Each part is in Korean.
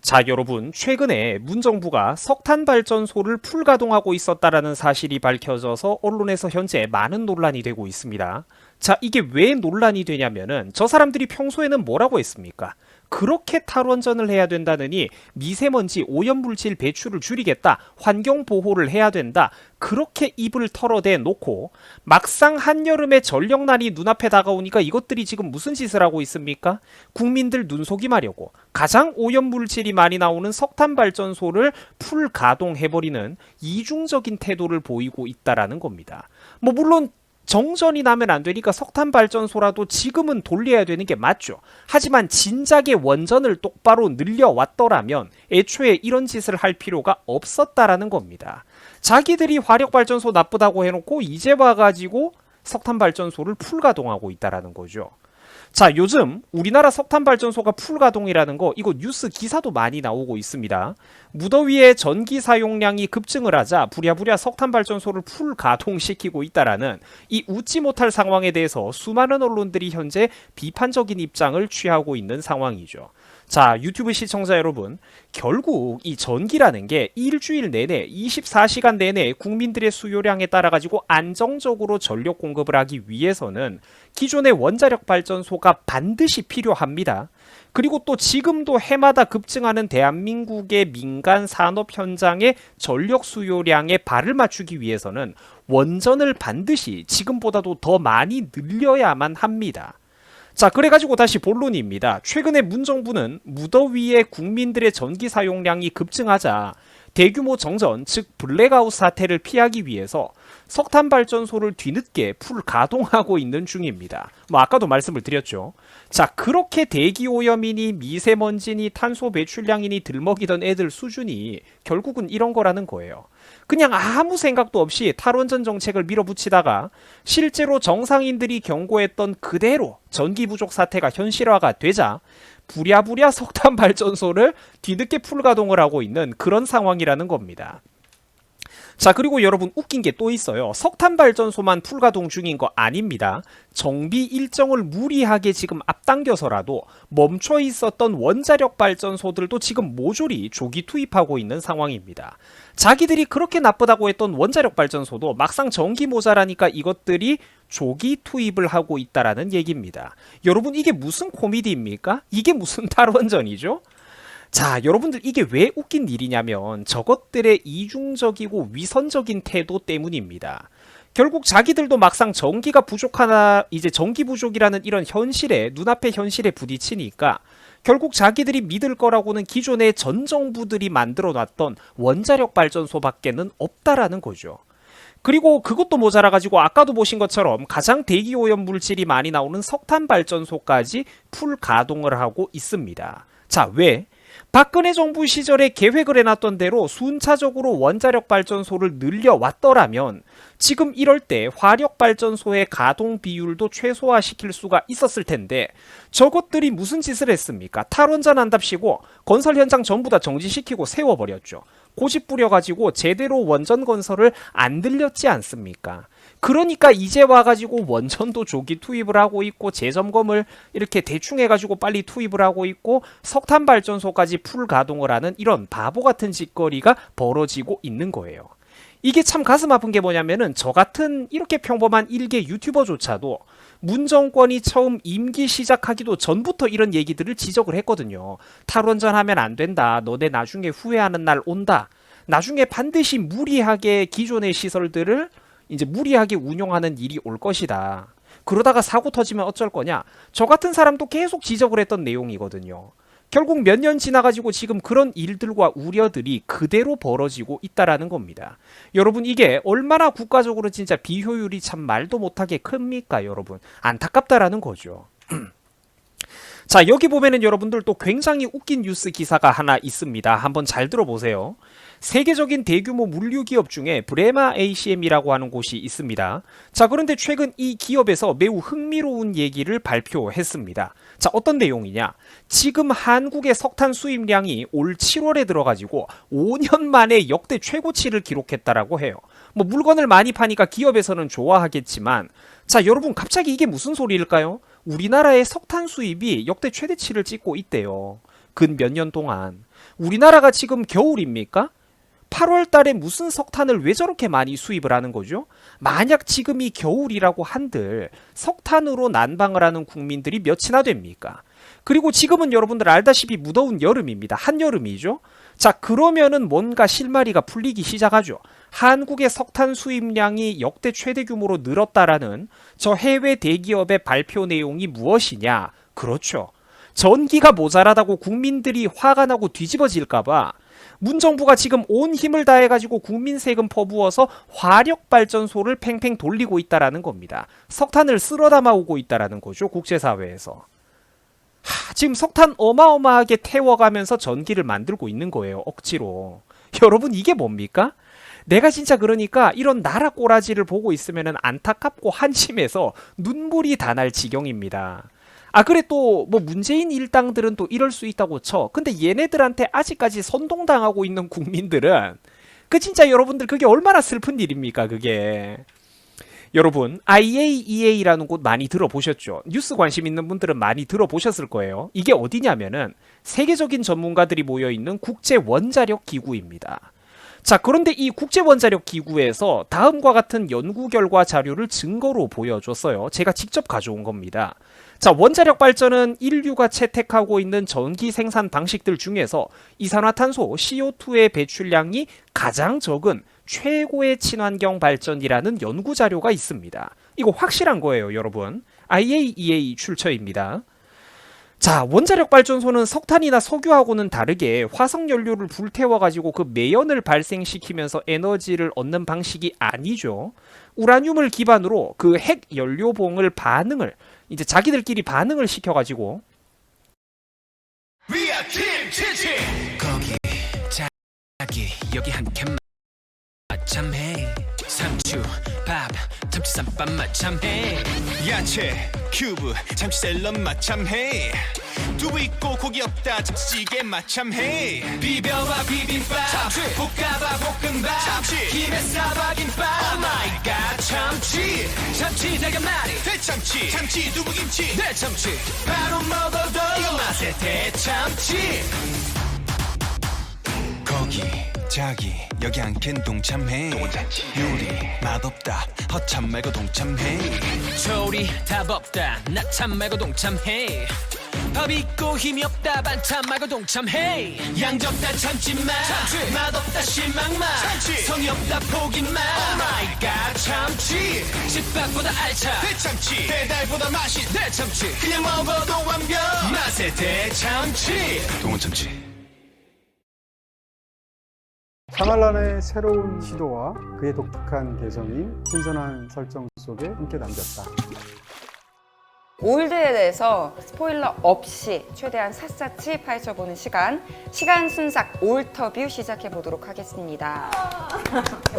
자, 여러분, 최근에 문정부가 석탄 발전소를 풀가동하고 있었다라는 사실이 밝혀져서 언론에서 현재 많은 논란이 되고 있습니다. 자, 이게 왜 논란이 되냐면은 저 사람들이 평소에는 뭐라고 했습니까? 그렇게 탈원전을 해야 된다느니 미세먼지 오염물질 배출을 줄이겠다, 환경 보호를 해야 된다, 그렇게 입을 털어대 놓고 막상 한여름에 전력난이 눈앞에 다가오니까 이것들이 지금 무슨 짓을 하고 있습니까? 국민들 눈속임하려고 가장 오염물질이 많이 나오는 석탄 발전소를 풀 가동해버리는 이중적인 태도를 보이고 있다라는 겁니다. 뭐 물론 정전이 나면 안 되니까 석탄 발전소라도 지금은 돌려야 되는 게 맞죠. 하지만 진작에 원전을 똑바로 늘려왔더라면 애초에 이런 짓을 할 필요가 없었다라는 겁니다. 자기들이 화력발전소 나쁘다고 해놓고 이제 와가지고 석탄 발전소를 풀가동하고 있다라는 거죠. 자, 요즘 우리나라 석탄 발전소가 풀가동이라는 거 이거 뉴스 기사도 많이 나오고 있습니다. 무더위에 전기 사용량이 급증을 하자 부랴부랴 석탄 발전소를 풀가동시키고 있다라는 이 웃지 못할 상황에 대해서 수많은 언론들이 현재 비판적인 입장을 취하고 있는 상황이죠. 자, 유튜브 시청자 여러분, 결국 이 전기라는 게 일주일 내내 24시간 내내 국민들의 수요량에 따라 가지고 안정적으로 전력 공급을 하기 위해서는 기존의 원자력 발전소가 반드시 필요합니다. 그리고 또 지금도 해마다 급증하는 대한민국의 민간 산업 현장의 전력 수요량에 발을 맞추기 위해서는 원전을 반드시 지금보다도 더 많이 늘려야만 합니다. 자, 그래가지고 다시 본론입니다. 최근에 문정부는 무더위에 국민들의 전기 사용량이 급증하자 대규모 정전, 즉 블랙아웃 사태를 피하기 위해서 석탄 발전소를 뒤늦게 풀 가동하고 있는 중입니다. 뭐 아까도 말씀을 드렸죠. 자, 그렇게 대기 오염이니 미세먼지니 탄소 배출량이니 들먹이던 애들 수준이 결국은 이런 거라는 거예요. 그냥 아무 생각도 없이 탈원전 정책을 밀어붙이다가 실제로 정상인들이 경고했던 그대로 전기 부족 사태가 현실화가 되자 부랴부랴 석탄 발전소를 뒤늦게 풀가동을 하고 있는 그런 상황이라는 겁니다. 자, 그리고 여러분 웃긴 게 또 있어요. 석탄 발전소만 풀가동 중인 거 아닙니다. 정비 일정을 무리하게 지금 앞당겨서라도 멈춰 있었던 원자력 발전소들도 지금 모조리 조기 투입하고 있는 상황입니다. 자기들이 그렇게 나쁘다고 했던 원자력 발전소도 막상 전기 모자라니까 이것들이 조기 투입을 하고 있다라는 얘기입니다. 여러분 이게 무슨 코미디입니까? 이게 무슨 탈원전이죠? 자, 여러분들 이게 왜 웃긴 일이냐면 저것들의 이중적이고 위선적인 태도 때문입니다. 결국 자기들도 막상 전기가 부족하나 이제 전기 부족이라는 이런 현실에 눈앞의 현실에 부딪히니까 결국 자기들이 믿을 거라고는 기존의 전 정부들이 만들어 놨던 원자력 발전소밖에는 없다라는 거죠. 그리고 그것도 모자라가지고 아까도 보신 것처럼 가장 대기 오염 물질이 많이 나오는 석탄 발전소까지 풀 가동을 하고 있습니다. 자, 왜? 박근혜 정부 시절에 계획을 해놨던 대로 순차적으로 원자력 발전소를 늘려왔더라면 지금 이럴 때 화력 발전소의 가동 비율도 최소화시킬 수가 있었을 텐데 저것들이 무슨 짓을 했습니까? 탈원전 한답시고 건설 현장 전부 다 정지시키고 세워버렸죠. 고집 부려가지고 제대로 원전 건설을 안 들렸지 않습니까? 그러니까 이제 와가지고 원전도 조기 투입을 하고 있고 재점검을 이렇게 대충 해가지고 빨리 투입을 하고 있고 석탄 발전소까지 풀 가동을 하는 이런 바보 같은 짓거리가 벌어지고 있는 거예요. 이게 참 가슴 아픈 게 뭐냐면은 저 같은 이렇게 평범한 일개 유튜버조차도 문 정권이 처음 임기 시작하기도 전부터 이런 얘기들을 지적을 했거든요. 탈원전 하면 안 된다. 너네 나중에 후회하는 날 온다. 나중에 반드시 무리하게 기존의 시설들을 이제 무리하게 운용하는 일이 올 것이다. 그러다가 사고 터지면 어쩔 거냐? 저 같은 사람도 계속 지적을 했던 내용이거든요. 결국 몇 년 지나가지고 지금 그런 일들과 우려들이 그대로 벌어지고 있다라는 겁니다. 여러분 이게 얼마나 국가적으로 진짜 비효율이 참 말도 못하게 큽니까 여러분? 안타깝다라는 거죠. 자, 여기 보면은 여러분들 또 굉장히 웃긴 뉴스 기사가 하나 있습니다. 한번 잘 들어보세요. 세계적인 대규모 물류기업 중에 브레마 ACM이라고 하는 곳이 있습니다. 자, 그런데 최근 이 기업에서 매우 흥미로운 얘기를 발표했습니다. 자, 어떤 내용이냐? 지금 한국의 석탄 수입량이 올 7월에 들어가지고 5년 만에 역대 최고치를 기록했다라고 해요. 뭐 물건을 많이 파니까 기업에서는 좋아하겠지만 자, 여러분 갑자기 이게 무슨 소리일까요? 우리나라의 석탄 수입이 역대 최대치를 찍고 있대요. 근 몇 년 동안 우리나라가 지금 겨울입니까? 8월 달에 무슨 석탄을 왜 저렇게 많이 수입을 하는 거죠? 만약 지금이 겨울이라고 한들 석탄으로 난방을 하는 국민들이 몇이나 됩니까? 그리고 지금은 여러분들 알다시피 무더운 여름입니다. 한여름이죠? 자, 그러면은 뭔가 실마리가 풀리기 시작하죠. 한국의 석탄 수입량이 역대 최대 규모로 늘었다라는 저 해외 대기업의 발표 내용이 무엇이냐? 그렇죠. 전기가 모자라다고 국민들이 화가 나고 뒤집어질까봐 문정부가 지금 온 힘을 다해가지고 국민 세금 퍼부어서 화력발전소를 팽팽 돌리고 있다라는 겁니다. 석탄을 쓸어 담아오고 있다라는 거죠. 국제사회에서. 지금 석탄 어마어마하게 태워가면서 전기를 만들고 있는 거예요. 억지로. 여러분 이게 뭡니까? 내가 진짜 그러니까 이런 나라 꼬라지를 보고 있으면 안타깝고 한심해서 눈물이 다 날 지경입니다. 그래 또 뭐 문재인 일당들은 또 이럴 수 있다고 쳐. 근데 얘네들한테 아직까지 선동당하고 있는 국민들은 그 진짜 여러분들 그게 얼마나 슬픈 일입니까 그게. 여러분 IAEA라는 곳 많이 들어보셨죠? 뉴스 관심 있는 분들은 많이 들어보셨을 거예요. 이게 어디냐면은 세계적인 전문가들이 모여있는 국제원자력 기구입니다. 자, 그런데 이 국제원자력 기구에서 다음과 같은 연구 결과 자료를 증거로 보여줬어요. 제가 직접 가져온 겁니다. 자, 원자력 발전은 인류가 채택하고 있는 전기 생산 방식들 중에서 이산화탄소 CO2의 배출량이 가장 적은 최고의 친환경 발전이라는 연구 자료가 있습니다. 이거 확실한 거예요, 여러분. IAEA 출처입니다. 자, 원자력 발전소는 석탄이나 석유하고는 다르게 화석 연료를 불태워가지고 그 매연을 발생시키면서 에너지를 얻는 방식이 아니죠. 우라늄을 기반으로 그 핵 연료봉을 이제 자기들끼리 반응을 시켜가지고 거기 자기 여기 한 캔 마참해 상추 밥 참치쌈밥 마참해 야채 큐브 참치 샐러드 마참해 두부 있고 고기 없다 참치찌개 마참해 비벼봐 비빔밥 볶아봐 볶음밥 김에 싸봐 김밥 Oh my god 참치 참치 달걀말이 대참치 참치 두부김치 내 참치 바로 먹어도 이 맛의 대참치 거기 자기 여기 한 캔 동참해 요리 맛없다 허참 말고 동참해 조리 답 없다 나 참 말고 동참해 밥 있고 힘이 없다 반찬 말고 동참해 양 적다 참지마 맛없다 실망마 성의 없다 포기마 Oh my god 참치 집밥보다 알차 대참치 배달보다 맛있 대참치 그냥 먹어도 완벽 맛의 대참치 동원참치 사말란의 새로운 시도와 그의 독특한 개성이 신선한 설정 속에 함께 담겼다. 올드에 대해서 스포일러 없이 최대한 샅샅이 파헤쳐보는 시간 순삭 올터뷰 시작해보도록 하겠습니다.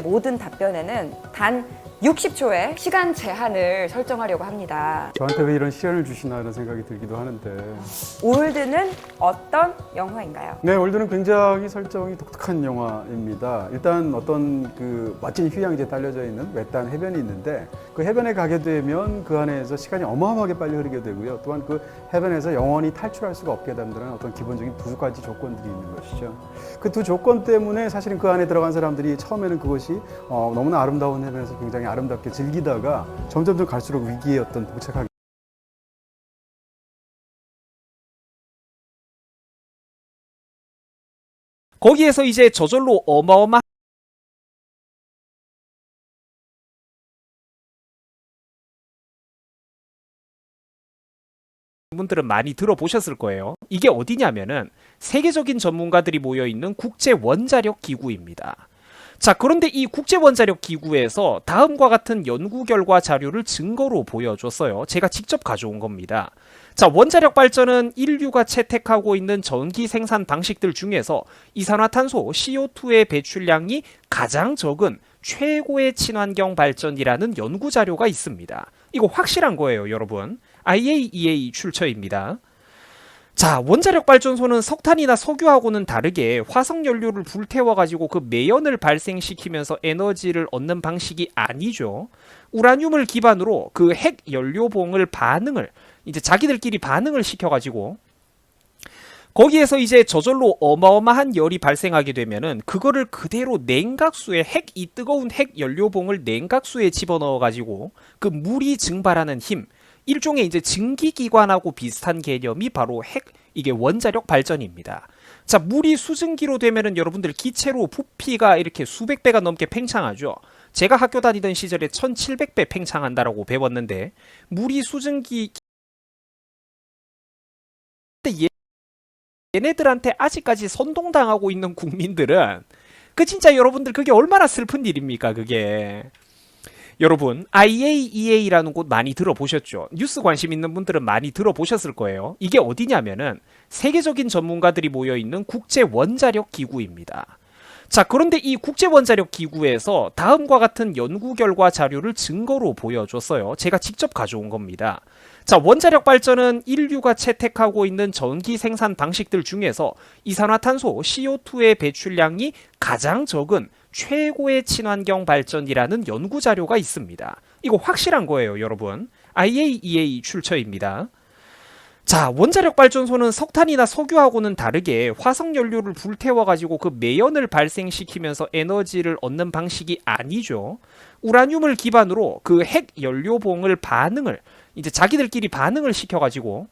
모든 답변에는 단 60초의 시간 제한을 설정하려고 합니다. 저한테 왜 이런 시련을 주시나 이런 생각이 들기도 하는데 올드는 어떤 영화인가요? 네, 올드는 굉장히 설정이 독특한 영화입니다. 일단 어떤 그 멋진 휴양지에 딸려져 있는 외딴 해변이 있는데 그 해변에 가게 되면 그 안에서 시간이 어마어마하게 빨리 흐르게 되고요. 또한 그 해변에서 영원히 탈출할 수가 없게 된다는 어떤 기본적인 두 가지 조건들이 있는 것이죠. 그 두 조건 때문에 사실은 그 안에 들어간 사람들이 처음에는 그것이 너무나 아름다운 해변에서 굉장히 아름답게 즐기다가 점점 더 갈수록 위기에 어떤 봉착하게 거기에서 이제 저절로 어마어마 분들은 많이 들어보셨을 거예요. 이게 어디냐면은 세계적인 전문가들이 모여있는 국제원자력 기구입니다. 자, 그런데 이 국제원자력 기구에서 다음과 같은 연구 결과 자료를 증거로 보여줬어요. 제가 직접 가져온 겁니다. 자, 원자력 발전은 인류가 채택하고 있는 전기 생산 방식들 중에서 이산화탄소 CO2의 배출량이 가장 적은 최고의 친환경 발전이라는 연구 자료가 있습니다. 이거 확실한 거예요, 여러분. IAEA 출처입니다. 자, 원자력 발전소는 석탄이나 석유하고는 다르게 화석 연료를 불태워가지고 그 매연을 발생시키면서 에너지를 얻는 방식이 아니죠. 우라늄을 기반으로 그 핵 연료봉을 이제 자기들끼리 반응을 시켜가지고 거기에서 이제 저절로 어마어마한 열이 발생하게 되면은 그거를 그대로 냉각수에 이 뜨거운 핵 연료봉을 냉각수에 집어넣어 가지고 그 물이 증발하는 힘, 일종의 이제 증기기관하고 비슷한 개념이 바로 이게 원자력 발전입니다. 자, 물이 수증기로 되면은 여러분들 기체로 부피가 이렇게 수백 배가 넘게 팽창하죠. 제가 학교 다니던 시절에 1700배 팽창한다라고 배웠는데, 물이 수증기 얘네들한테 아직까지 선동당하고 있는 국민들은 진짜 여러분들 그게 얼마나 슬픈 일입니까, 그게. 여러분, IAEA라는 곳 많이 들어보셨죠? 뉴스 관심 있는 분들은 많이 들어보셨을 거예요. 이게 어디냐면은 세계적인 전문가들이 모여있는 국제원자력 기구입니다. 자, 그런데 이 국제원자력 기구에서 다음과 같은 연구 결과 자료를 증거로 보여줬어요. 제가 직접 가져온 겁니다. 자, 원자력 발전은 인류가 채택하고 있는 전기 생산 방식들 중에서 이산화탄소 CO2의 배출량이 가장 적은 최고의 친환경 발전이라는 연구 자료가 있습니다. 이거 확실한 거예요, 여러분. IAEA 출처입니다. 자, 원자력 발전소는 석탄이나 석유하고는 다르게 화석 연료를 불태워가지고 그 매연을 발생시키면서 에너지를 얻는 방식이 아니죠. 우라늄을 기반으로 그 핵 연료봉을 이제 자기들끼리 반응을 시켜가지고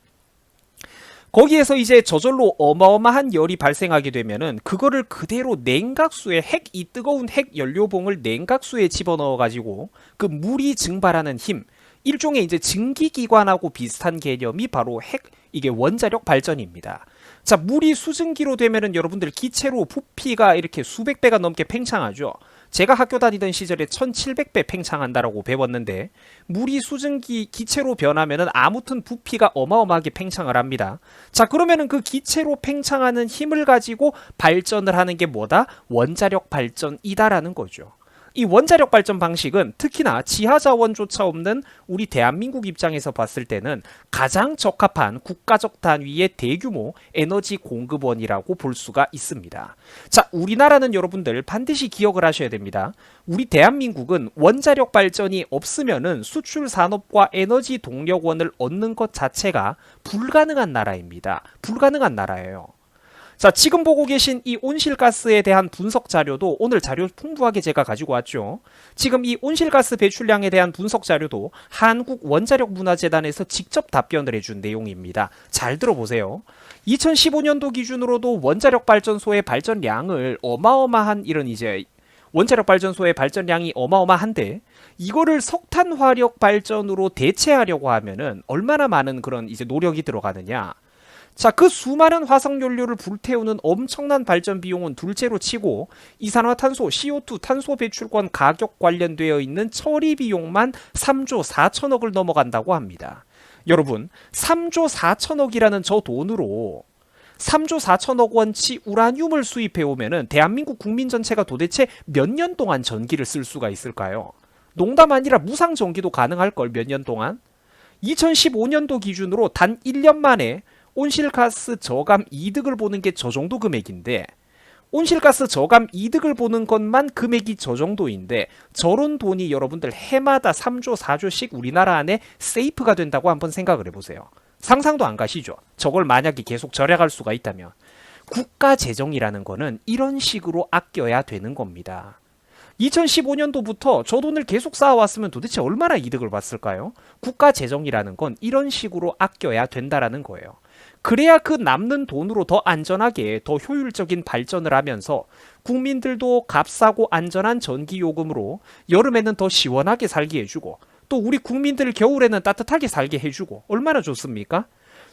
거기에서 이제 저절로 어마어마한 열이 발생하게 되면은 그거를 그대로 냉각수에 이 뜨거운 핵 연료봉을 냉각수에 집어넣어 가지고 그 물이 증발하는 힘, 일종의 이제 증기기관하고 비슷한 개념이 바로 이게 원자력 발전입니다. 자, 물이 수증기로 되면은 여러분들 기체로 부피가 이렇게 수백 배가 넘게 팽창하죠. 제가 학교 다니던 시절에 1700배 팽창한다라고 배웠는데, 물이 수증기 기체로 변하면은 아무튼 부피가 어마어마하게 팽창을 합니다. 자, 그러면은 그 기체로 팽창하는 힘을 가지고 발전을 하는 게 뭐다? 원자력 발전이다라는 거죠. 이 원자력 발전 방식은 특히나 지하자원조차 없는 우리 대한민국 입장에서 봤을 때는 가장 적합한 국가적 단위의 대규모 에너지 공급원이라고 볼 수가 있습니다. 자, 우리나라는 여러분들 반드시 기억을 하셔야 됩니다. 우리 대한민국은 원자력 발전이 없으면은 수출 산업과 에너지 동력원을 얻는 것 자체가 불가능한 나라입니다. 불가능한 나라예요. 자, 지금 보고 계신 이 온실가스에 대한 분석 자료도 오늘 자료 풍부하게 제가 가지고 왔죠. 지금 이 온실가스 배출량에 대한 분석 자료도 한국원자력문화재단에서 직접 답변을 해준 내용입니다. 잘 들어보세요. 2015년도 기준으로도 원자력 발전소의 발전량을 원자력 발전소의 발전량이 어마어마한데, 이거를 석탄 화력 발전으로 대체하려고 하면은 얼마나 많은 그런 이제 노력이 들어가느냐. 자, 그 수많은 화석연료를 불태우는 엄청난 발전 비용은 둘째로 치고 이산화탄소, CO2 탄소 배출권 가격 관련되어 있는 처리 비용만 3조 4천억을 넘어간다고 합니다. 여러분, 3조 4천억이라는 저 돈으로 3조 4천억 원치 우라늄을 수입해 오면은 대한민국 국민 전체가 도대체 몇 년 동안 전기를 쓸 수가 있을까요? 농담 아니라 무상 전기도 가능할 걸, 몇 년 동안. 2015년도 기준으로 단 1년 만에 온실가스 저감 이득을 보는 게 저 정도 금액인데, 온실가스 저감 이득을 보는 것만 금액이 저 정도인데, 저런 돈이 여러분들 해마다 3조 4조씩 우리나라 안에 세이프가 된다고 한번 생각을 해보세요. 상상도 안 가시죠? 저걸 만약에 계속 절약할 수가 있다면. 국가 재정이라는 거는 이런 식으로 아껴야 되는 겁니다. 2015년도부터 저 돈을 계속 쌓아왔으면 도대체 얼마나 이득을 봤을까요? 국가 재정이라는 건 이런 식으로 아껴야 된다라는 거예요. 그래야 그 남는 돈으로 더 안전하게, 더 효율적인 발전을 하면서 국민들도 값싸고 안전한 전기요금으로 여름에는 더 시원하게 살게 해주고, 또 우리 국민들 겨울에는 따뜻하게 살게 해주고, 얼마나 좋습니까?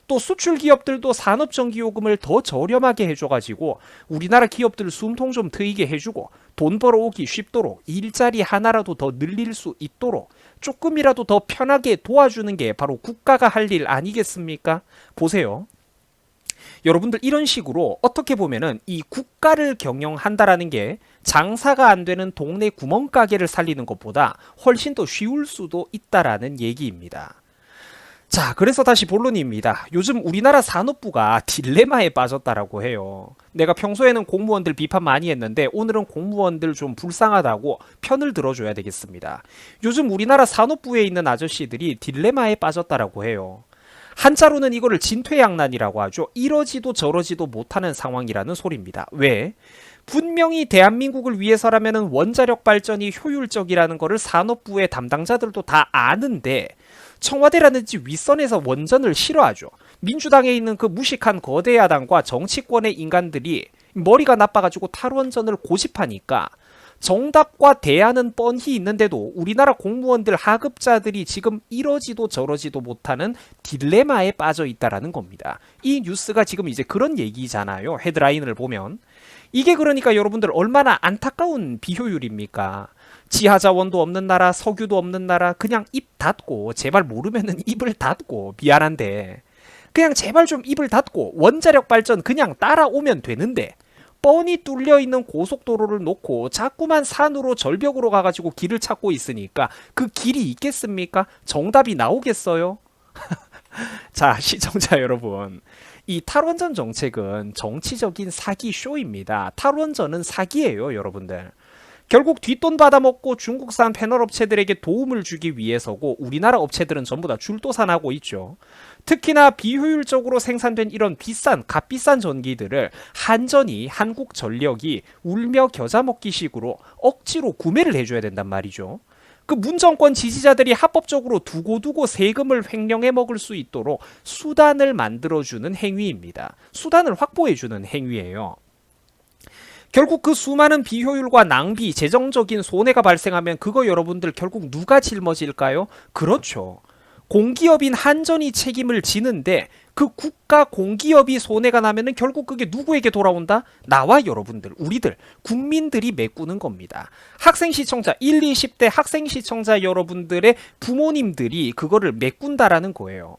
또 수출 기업들도 산업 전기요금을 더 저렴하게 해줘가지고 우리나라 기업들 숨통 좀 트이게 해주고, 돈 벌어오기 쉽도록 일자리 하나라도 더 늘릴 수 있도록 조금이라도 더 편하게 도와주는 게 바로 국가가 할 일 아니겠습니까? 보세요. 여러분들, 이런 식으로 어떻게 보면은 이 국가를 경영한다라는 게 장사가 안 되는 동네 구멍가게를 살리는 것보다 훨씬 더 쉬울 수도 있다라는 얘기입니다. 자, 그래서 다시 본론입니다. 요즘 우리나라 산업부가 딜레마에 빠졌다라고 해요. 내가 평소에는 공무원들 비판 많이 했는데 오늘은 공무원들 좀 불쌍하다고 편을 들어줘야 되겠습니다. 요즘 우리나라 산업부에 있는 아저씨들이 딜레마에 빠졌다라고 해요. 한자로는 이거를 진퇴양난이라고 하죠. 이러지도 저러지도 못하는 상황이라는 소리입니다. 왜? 분명히 대한민국을 위해서라면 원자력 발전이 효율적이라는 거를 산업부의 담당자들도 다 아는데 청와대라든지 윗선에서 원전을 싫어하죠. 민주당에 있는 그 무식한 거대 야당과 정치권의 인간들이 머리가 나빠가지고 탈원전을 고집하니까 정답과 대안은 뻔히 있는데도 우리나라 공무원들 하급자들이 지금 이러지도 저러지도 못하는 딜레마에 빠져 있다라는 겁니다. 이 뉴스가 지금 이제 그런 얘기잖아요. 헤드라인을 보면. 이게 그러니까 여러분들 얼마나 안타까운 비효율입니까? 지하자원도 없는 나라, 석유도 없는 나라, 그냥 입 닫고, 제발 모르면은 입을 닫고, 미안한데 그냥 제발 좀 입을 닫고 원자력 발전 그냥 따라오면 되는데 뻔히 뚫려 있는 고속도로를 놓고 자꾸만 산으로 절벽으로 가가지고 길을 찾고 있으니까 그 길이 있겠습니까? 정답이 나오겠어요? 자, 시청자 여러분, 이 탈원전 정책은 정치적인 사기 쇼입니다. 탈원전은 사기예요, 여러분들. 결국 뒷돈 받아먹고 중국산 패널 업체들에게 도움을 주기 위해서고 우리나라 업체들은 전부 다 줄도산하고 있죠. 특히나 비효율적으로 생산된 이런 값비싼 전기들을 한전이, 한국전력이 울며 겨자 먹기식으로 억지로 구매를 해줘야 된단 말이죠. 그 문정권 지지자들이 합법적으로 두고두고 세금을 횡령해 먹을 수 있도록 수단을 만들어주는 행위입니다. 수단을 확보해주는 행위예요. 결국 그 수많은 비효율과 낭비, 재정적인 손해가 발생하면 그거 여러분들 결국 누가 짊어질까요? 그렇죠. 공기업인 한전이 책임을 지는데 그 국가 공기업이 손해가 나면은 결국 그게 누구에게 돌아온다? 나와 여러분들, 우리들, 국민들이 메꾸는 겁니다. 학생 시청자, 1, 20대 학생 시청자 여러분들의 부모님들이 그거를 메꾼다라는 거예요.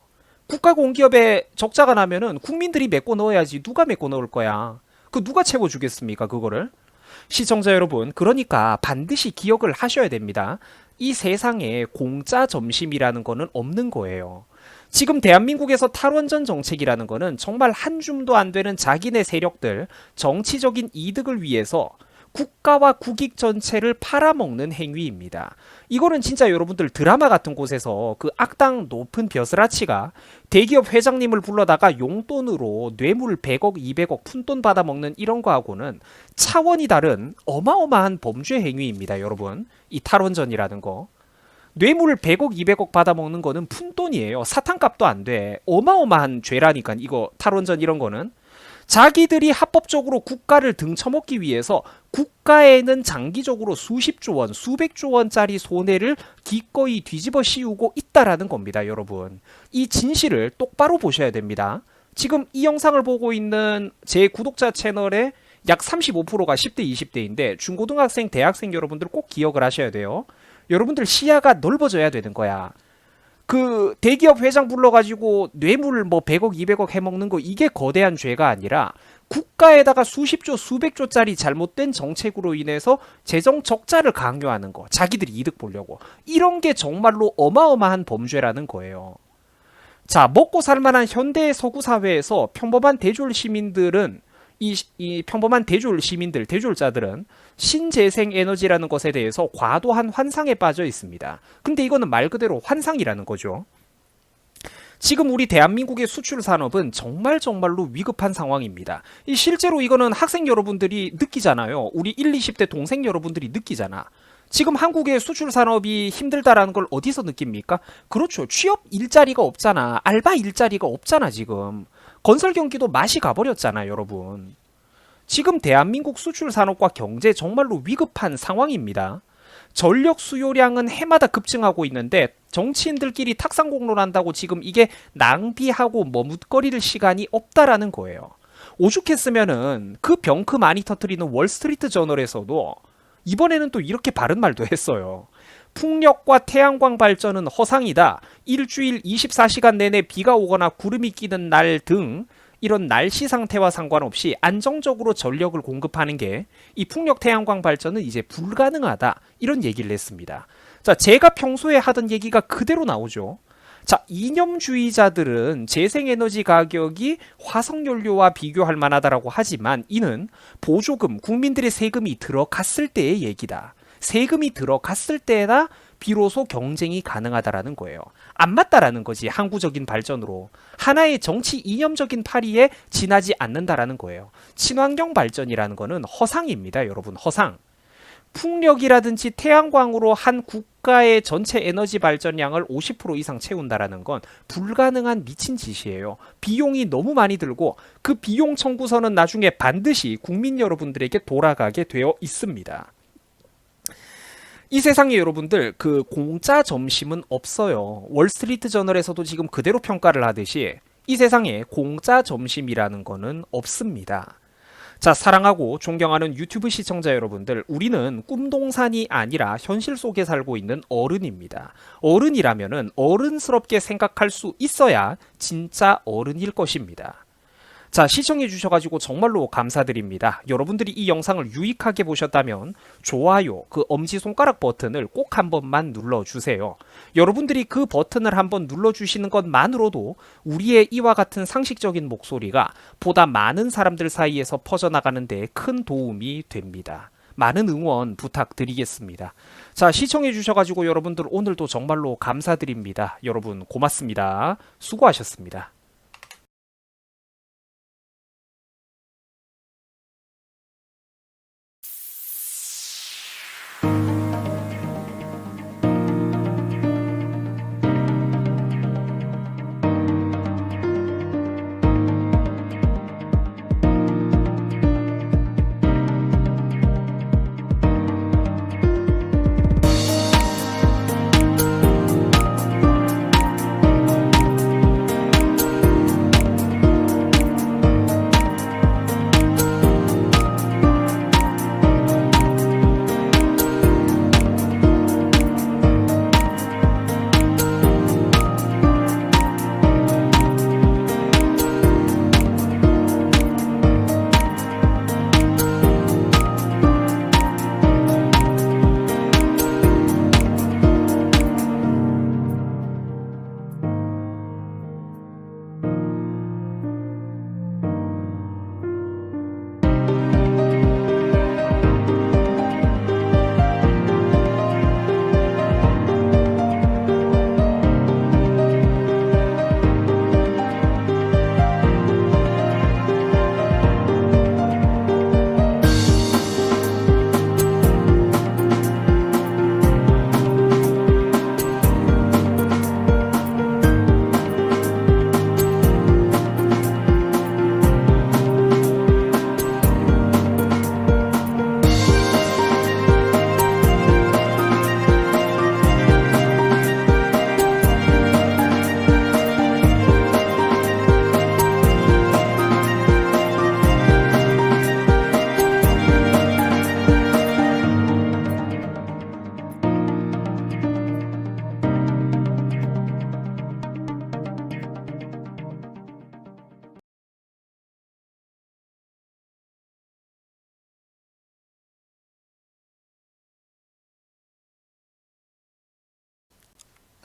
국가 공기업에 적자가 나면은 국민들이 메꿔 넣어야지 누가 메꿔 넣을 거야. 그 누가 채워주겠습니까, 그거를? 시청자 여러분, 그러니까 반드시 기억을 하셔야 됩니다. 이 세상에 공짜 점심이라는 거는 없는 거예요. 지금 대한민국에서 탈원전 정책이라는 거는 정말 한 줌도 안 되는 자기네 세력들, 정치적인 이득을 위해서 국가와 국익 전체를 팔아먹는 행위입니다. 이거는 진짜 여러분들 드라마 같은 곳에서 그 악당 높은 벼슬아치가 대기업 회장님을 불러다가 용돈으로 뇌물 100억, 200억 푼돈 받아먹는 이런 거하고는 차원이 다른 어마어마한 범죄 행위입니다, 여러분. 이 탈원전이라는 거. 뇌물 100억, 200억 받아먹는 거는 푼돈이에요. 사탕값도 안 돼. 어마어마한 죄라니까, 이거 탈원전 이런 거는. 자기들이 합법적으로 국가를 등쳐먹기 위해서 국가에는 장기적으로 수십조 원, 수백조 원짜리 손해를 기꺼이 뒤집어 씌우고 있다라는 겁니다, 여러분. 이 진실을 똑바로 보셔야 됩니다. 지금 이 영상을 보고 있는 제 구독자 채널의 약 35%가 10대, 20대인데 중고등학생, 대학생 여러분들 꼭 기억을 하셔야 돼요. 여러분들 시야가 넓어져야 되는 거야. 그 대기업 회장 불러가지고 뇌물 뭐 100억, 200억 해먹는 거 이게 거대한 죄가 아니라 국가에다가 수십조, 수백조짜리 잘못된 정책으로 인해서 재정 적자를 강요하는 거. 자기들이 이득 보려고. 이런 게 정말로 어마어마한 범죄라는 거예요. 자, 먹고 살만한 현대의 서구 사회에서 평범한 대졸 시민들은 이 평범한 대졸 시민들, 대졸자들은 신재생 에너지라는 것에 대해서 과도한 환상에 빠져 있습니다. 근데 이거는 말 그대로 환상이라는 거죠. 지금 우리 대한민국의 수출 산업은 정말로 위급한 상황입니다. 실제로 이거는 학생 여러분들이 느끼잖아요. 우리 1, 20대 동생 여러분들이 느끼잖아. 지금 한국의 수출 산업이 힘들다라는 걸 어디서 느낍니까? 그렇죠. 취업 일자리가 없잖아. 알바 일자리가 없잖아, 지금. 건설 경기도 맛이 가버렸잖아, 여러분. 지금 대한민국 수출 산업과 경제 정말로 위급한 상황입니다. 전력 수요량은 해마다 급증하고 있는데 정치인들끼리 탁상공론한다고 지금 이게 낭비하고 머뭇거릴 시간이 없다라는 거예요. 오죽했으면은 그 병크 많이 터뜨리는 월스트리트 저널에서도 이번에는 또 이렇게 바른 말도 했어요. 풍력과 태양광 발전은 허상이다. 일주일 24시간 내내 비가 오거나 구름이 끼는 날 등 이런 날씨 상태와 상관없이 안정적으로 전력을 공급하는 게 이 풍력 태양광 발전은 이제 불가능하다. 이런 얘기를 했습니다. 자, 제가 평소에 하던 얘기가 그대로 나오죠. 자, 이념주의자들은 재생에너지 가격이 화석연료와 비교할 만하다라고 하지만 이는 보조금, 국민들의 세금이 들어갔을 때의 얘기다. 세금이 들어갔을 때나 비로소 경쟁이 가능하다라는 거예요. 안 맞다라는 거지. 항구적인 발전으로. 하나의 정치 이념적인 파리에 지나지 않는다라는 거예요. 친환경 발전이라는 거는 허상입니다. 여러분, 허상. 풍력이라든지 태양광으로 한 국가의 전체 에너지 발전량을 50% 이상 채운다라는 건 불가능한 미친 짓이에요. 비용이 너무 많이 들고 그 비용 청구서는 나중에 반드시 국민 여러분들에게 돌아가게 되어 있습니다. 이 세상에 여러분들 그 공짜 점심은 없어요. 월스트리트 저널에서도 지금 그대로 평가를 하듯이 이 세상에 공짜 점심이라는 거는 없습니다. 자, 사랑하고 존경하는 유튜브 시청자 여러분들, 우리는 꿈동산이 아니라 현실 속에 살고 있는 어른입니다. 어른이라면은 어른스럽게 생각할 수 있어야 진짜 어른일 것입니다. 자, 시청해 주셔가지고 정말로 감사드립니다. 여러분들이 이 영상을 유익하게 보셨다면 좋아요, 그 엄지손가락 버튼을 꼭 한 번만 눌러주세요. 여러분들이 그 버튼을 한번 눌러주시는 것만으로도 우리의 이와 같은 상식적인 목소리가 보다 많은 사람들 사이에서 퍼져나가는 데 큰 도움이 됩니다. 많은 응원 부탁드리겠습니다. 자, 시청해 주셔가지고 여러분들 오늘도 정말로 감사드립니다. 여러분 고맙습니다. 수고하셨습니다.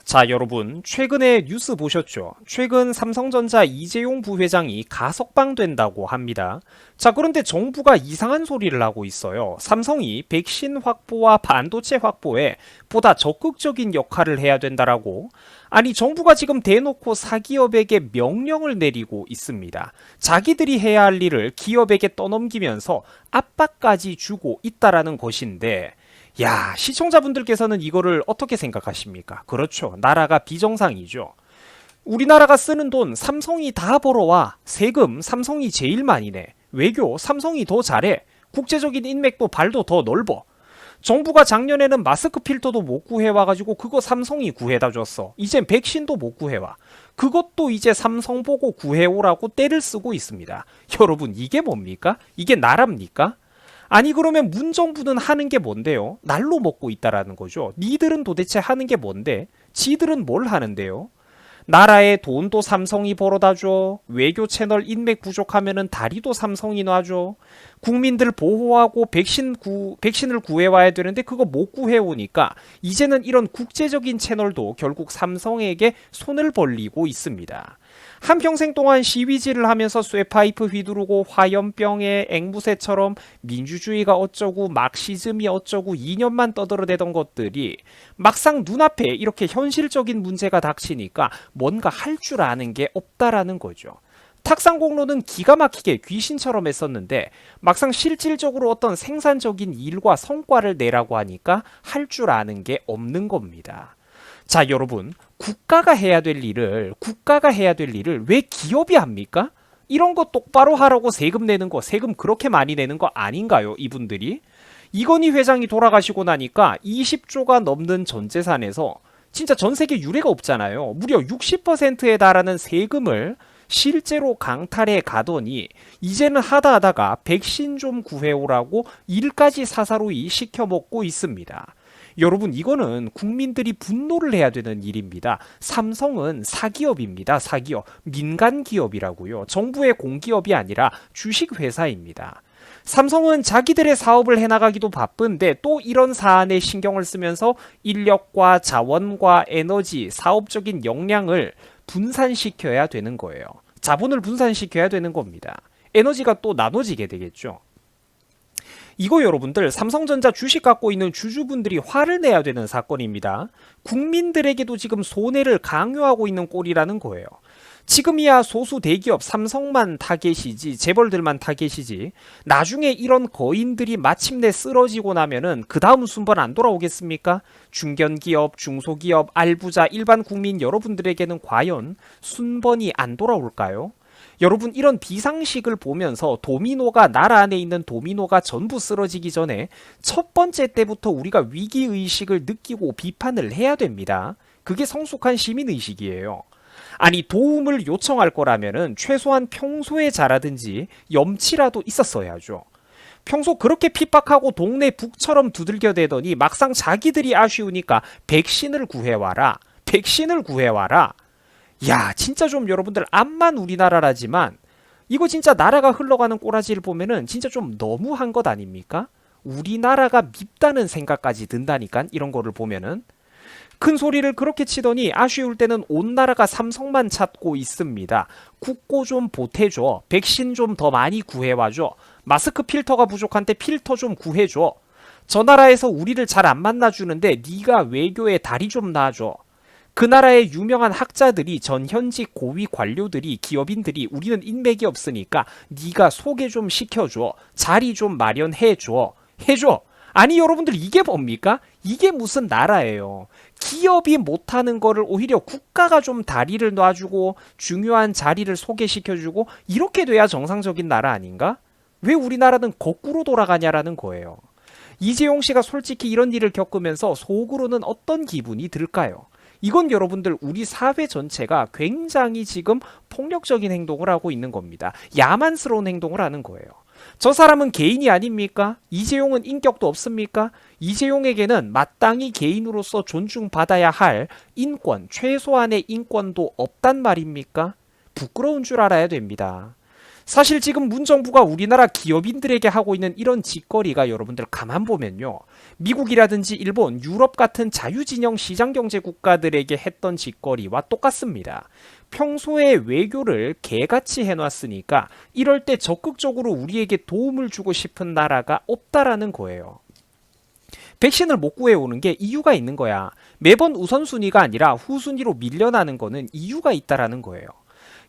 자, 여러분 최근에 뉴스 보셨죠? 최근 삼성전자 이재용 부회장이 가석방된다고 합니다. 자, 그런데 정부가 이상한 소리를 하고 있어요. 삼성이 백신 확보와 반도체 확보에 보다 적극적인 역할을 해야 된다라고. 아니, 정부가 지금 대놓고 사기업에게 명령을 내리고 있습니다. 자기들이 해야 할 일을 기업에게 떠넘기면서 압박까지 주고 있다라는 것인데, 야, 시청자분들께서는 이거를 어떻게 생각하십니까? 그렇죠. 나라가 비정상이죠. 우리나라가 쓰는 돈 삼성이 다 벌어와. 세금 삼성이 제일 많이 내. 외교 삼성이 더 잘해. 국제적인 인맥도 발도 더 넓어. 정부가 작년에는 마스크 필터도 못 구해와가지고 그거 삼성이 구해다 줬어. 이젠 백신도 못 구해와. 그것도 이제 삼성 보고 구해오라고 떼를 쓰고 있습니다. 여러분, 이게 뭡니까? 이게 나랍니까? 아니, 그러면 문정부는 하는 게 뭔데요? 날로 먹고 있다라는 거죠. 니들은 도대체 하는 게 뭔데? 지들은 뭘 하는데요? 나라의 돈도 삼성이 벌어다 줘. 외교 채널 인맥 부족하면은 다리도 삼성이 놔줘. 국민들 보호하고 백신을 구해와야 되는데 그거 못 구해오니까 이제는 이런 국제적인 채널도 결국 삼성에게 손을 벌리고 있습니다. 한평생 동안 시위질을 하면서 쇠파이프 휘두르고 화염병에 앵무새처럼 민주주의가 어쩌고 막시즘이 어쩌고 2년만 떠들어대던 것들이 막상 눈앞에 이렇게 현실적인 문제가 닥치니까 뭔가 할 줄 아는 게 없다라는 거죠. 탁상공로는 기가 막히게 귀신처럼 했었는데 막상 실질적으로 어떤 생산적인 일과 성과를 내라고 하니까 할 줄 아는 게 없는 겁니다. 자, 여러분, 국가가 해야 될 일을 왜 기업이 합니까? 이런 거 똑바로 하라고 세금 내는 거, 세금 그렇게 많이 내는 거 아닌가요, 이분들이? 이건희 회장이 돌아가시고 나니까 20조가 넘는 전 재산에서 진짜 전 세계 유례가 없잖아요. 무려 60%에 달하는 세금을 실제로 강탈해 가더니 이제는 하다하다가 백신 좀 구해오라고 일까지 사사로이 시켜먹고 있습니다. 여러분, 이거는 국민들이 분노를 해야 되는 일입니다. 삼성은 사기업입니다. 사기업. 민간 기업이라고요. 정부의 공기업이 아니라 주식회사입니다. 삼성은 자기들의 사업을 해나가기도 바쁜데 또 이런 사안에 신경을 쓰면서 인력과 자원과 에너지, 사업적인 역량을 분산시켜야 되는 거예요. 자본을 분산시켜야 되는 겁니다. 에너지가 또 나눠지게 되겠죠. 이거 여러분들 삼성전자 주식 갖고 있는 주주분들이 화를 내야 되는 사건입니다. 국민들에게도 지금 손해를 강요하고 있는 꼴이라는 거예요. 지금이야 소수 대기업 삼성만 타겟이지, 재벌들만 타겟이지, 나중에 이런 거인들이 마침내 쓰러지고 나면은 그 다음 순번 안 돌아오겠습니까? 중견기업, 중소기업, 알부자, 일반 국민 여러분들에게는 과연 순번이 안 돌아올까요? 여러분, 이런 비상식을 보면서 도미노가, 나라 안에 있는 도미노가 전부 쓰러지기 전에 첫 번째 때부터 우리가 위기의식을 느끼고 비판을 해야 됩니다. 그게 성숙한 시민의식이에요. 아니, 도움을 요청할 거라면은 최소한 평소에 잘하든지 염치라도 있었어야죠. 평소 그렇게 핍박하고 동네 북처럼 두들겨대더니 막상 자기들이 아쉬우니까 백신을 구해와라. 백신을 구해와라. 야, 진짜 좀 여러분들 암만 우리나라라지만 이거 진짜 나라가 흘러가는 꼬라지를 보면은 진짜 좀 너무한 것 아닙니까? 우리나라가 밉다는 생각까지 든다니까, 이런 거를 보면은. 큰 소리를 그렇게 치더니 아쉬울 때는 온 나라가 삼성만 찾고 있습니다. 국고 좀 보태줘. 백신 좀 더 많이 구해와줘. 마스크 필터가 부족한데 필터 좀 구해줘. 저 나라에서 우리를 잘 안 만나주는데 네가 외교에 다리 좀 놔줘. 그 나라의 유명한 학자들이, 전현직 고위 관료들이, 기업인들이 우리는 인맥이 없으니까 네가 소개 좀 시켜줘. 자리 좀 마련해줘. 해줘. 아니, 여러분들 이게 뭡니까? 이게 무슨 나라예요. 기업이 못하는 거를 오히려 국가가 좀 다리를 놔주고 중요한 자리를 소개시켜주고 이렇게 돼야 정상적인 나라 아닌가? 왜 우리나라는 거꾸로 돌아가냐라는 거예요. 이재용 씨가 솔직히 이런 일을 겪으면서 속으로는 어떤 기분이 들까요? 이건 여러분들 우리 사회 전체가 굉장히 지금 폭력적인 행동을 하고 있는 겁니다. 야만스러운 행동을 하는 거예요. 저 사람은 개인이 아닙니까? 이재용은 인격도 없습니까? 이재용에게는 마땅히 개인으로서 존중받아야 할 인권, 최소한의 인권도 없단 말입니까? 부끄러운 줄 알아야 됩니다. 사실 지금 문정부가 우리나라 기업인들에게 하고 있는 이런 짓거리가 여러분들 가만 보면요, 미국이라든지 일본, 유럽 같은 자유진영 시장경제 국가들에게 했던 짓거리와 똑같습니다. 평소에 외교를 개같이 해놨으니까 이럴 때 적극적으로 우리에게 도움을 주고 싶은 나라가 없다라는 거예요. 백신을 못 구해오는 게 이유가 있는 거야. 매번 우선순위가 아니라 후순위로 밀려나는 거는 이유가 있다라는 거예요.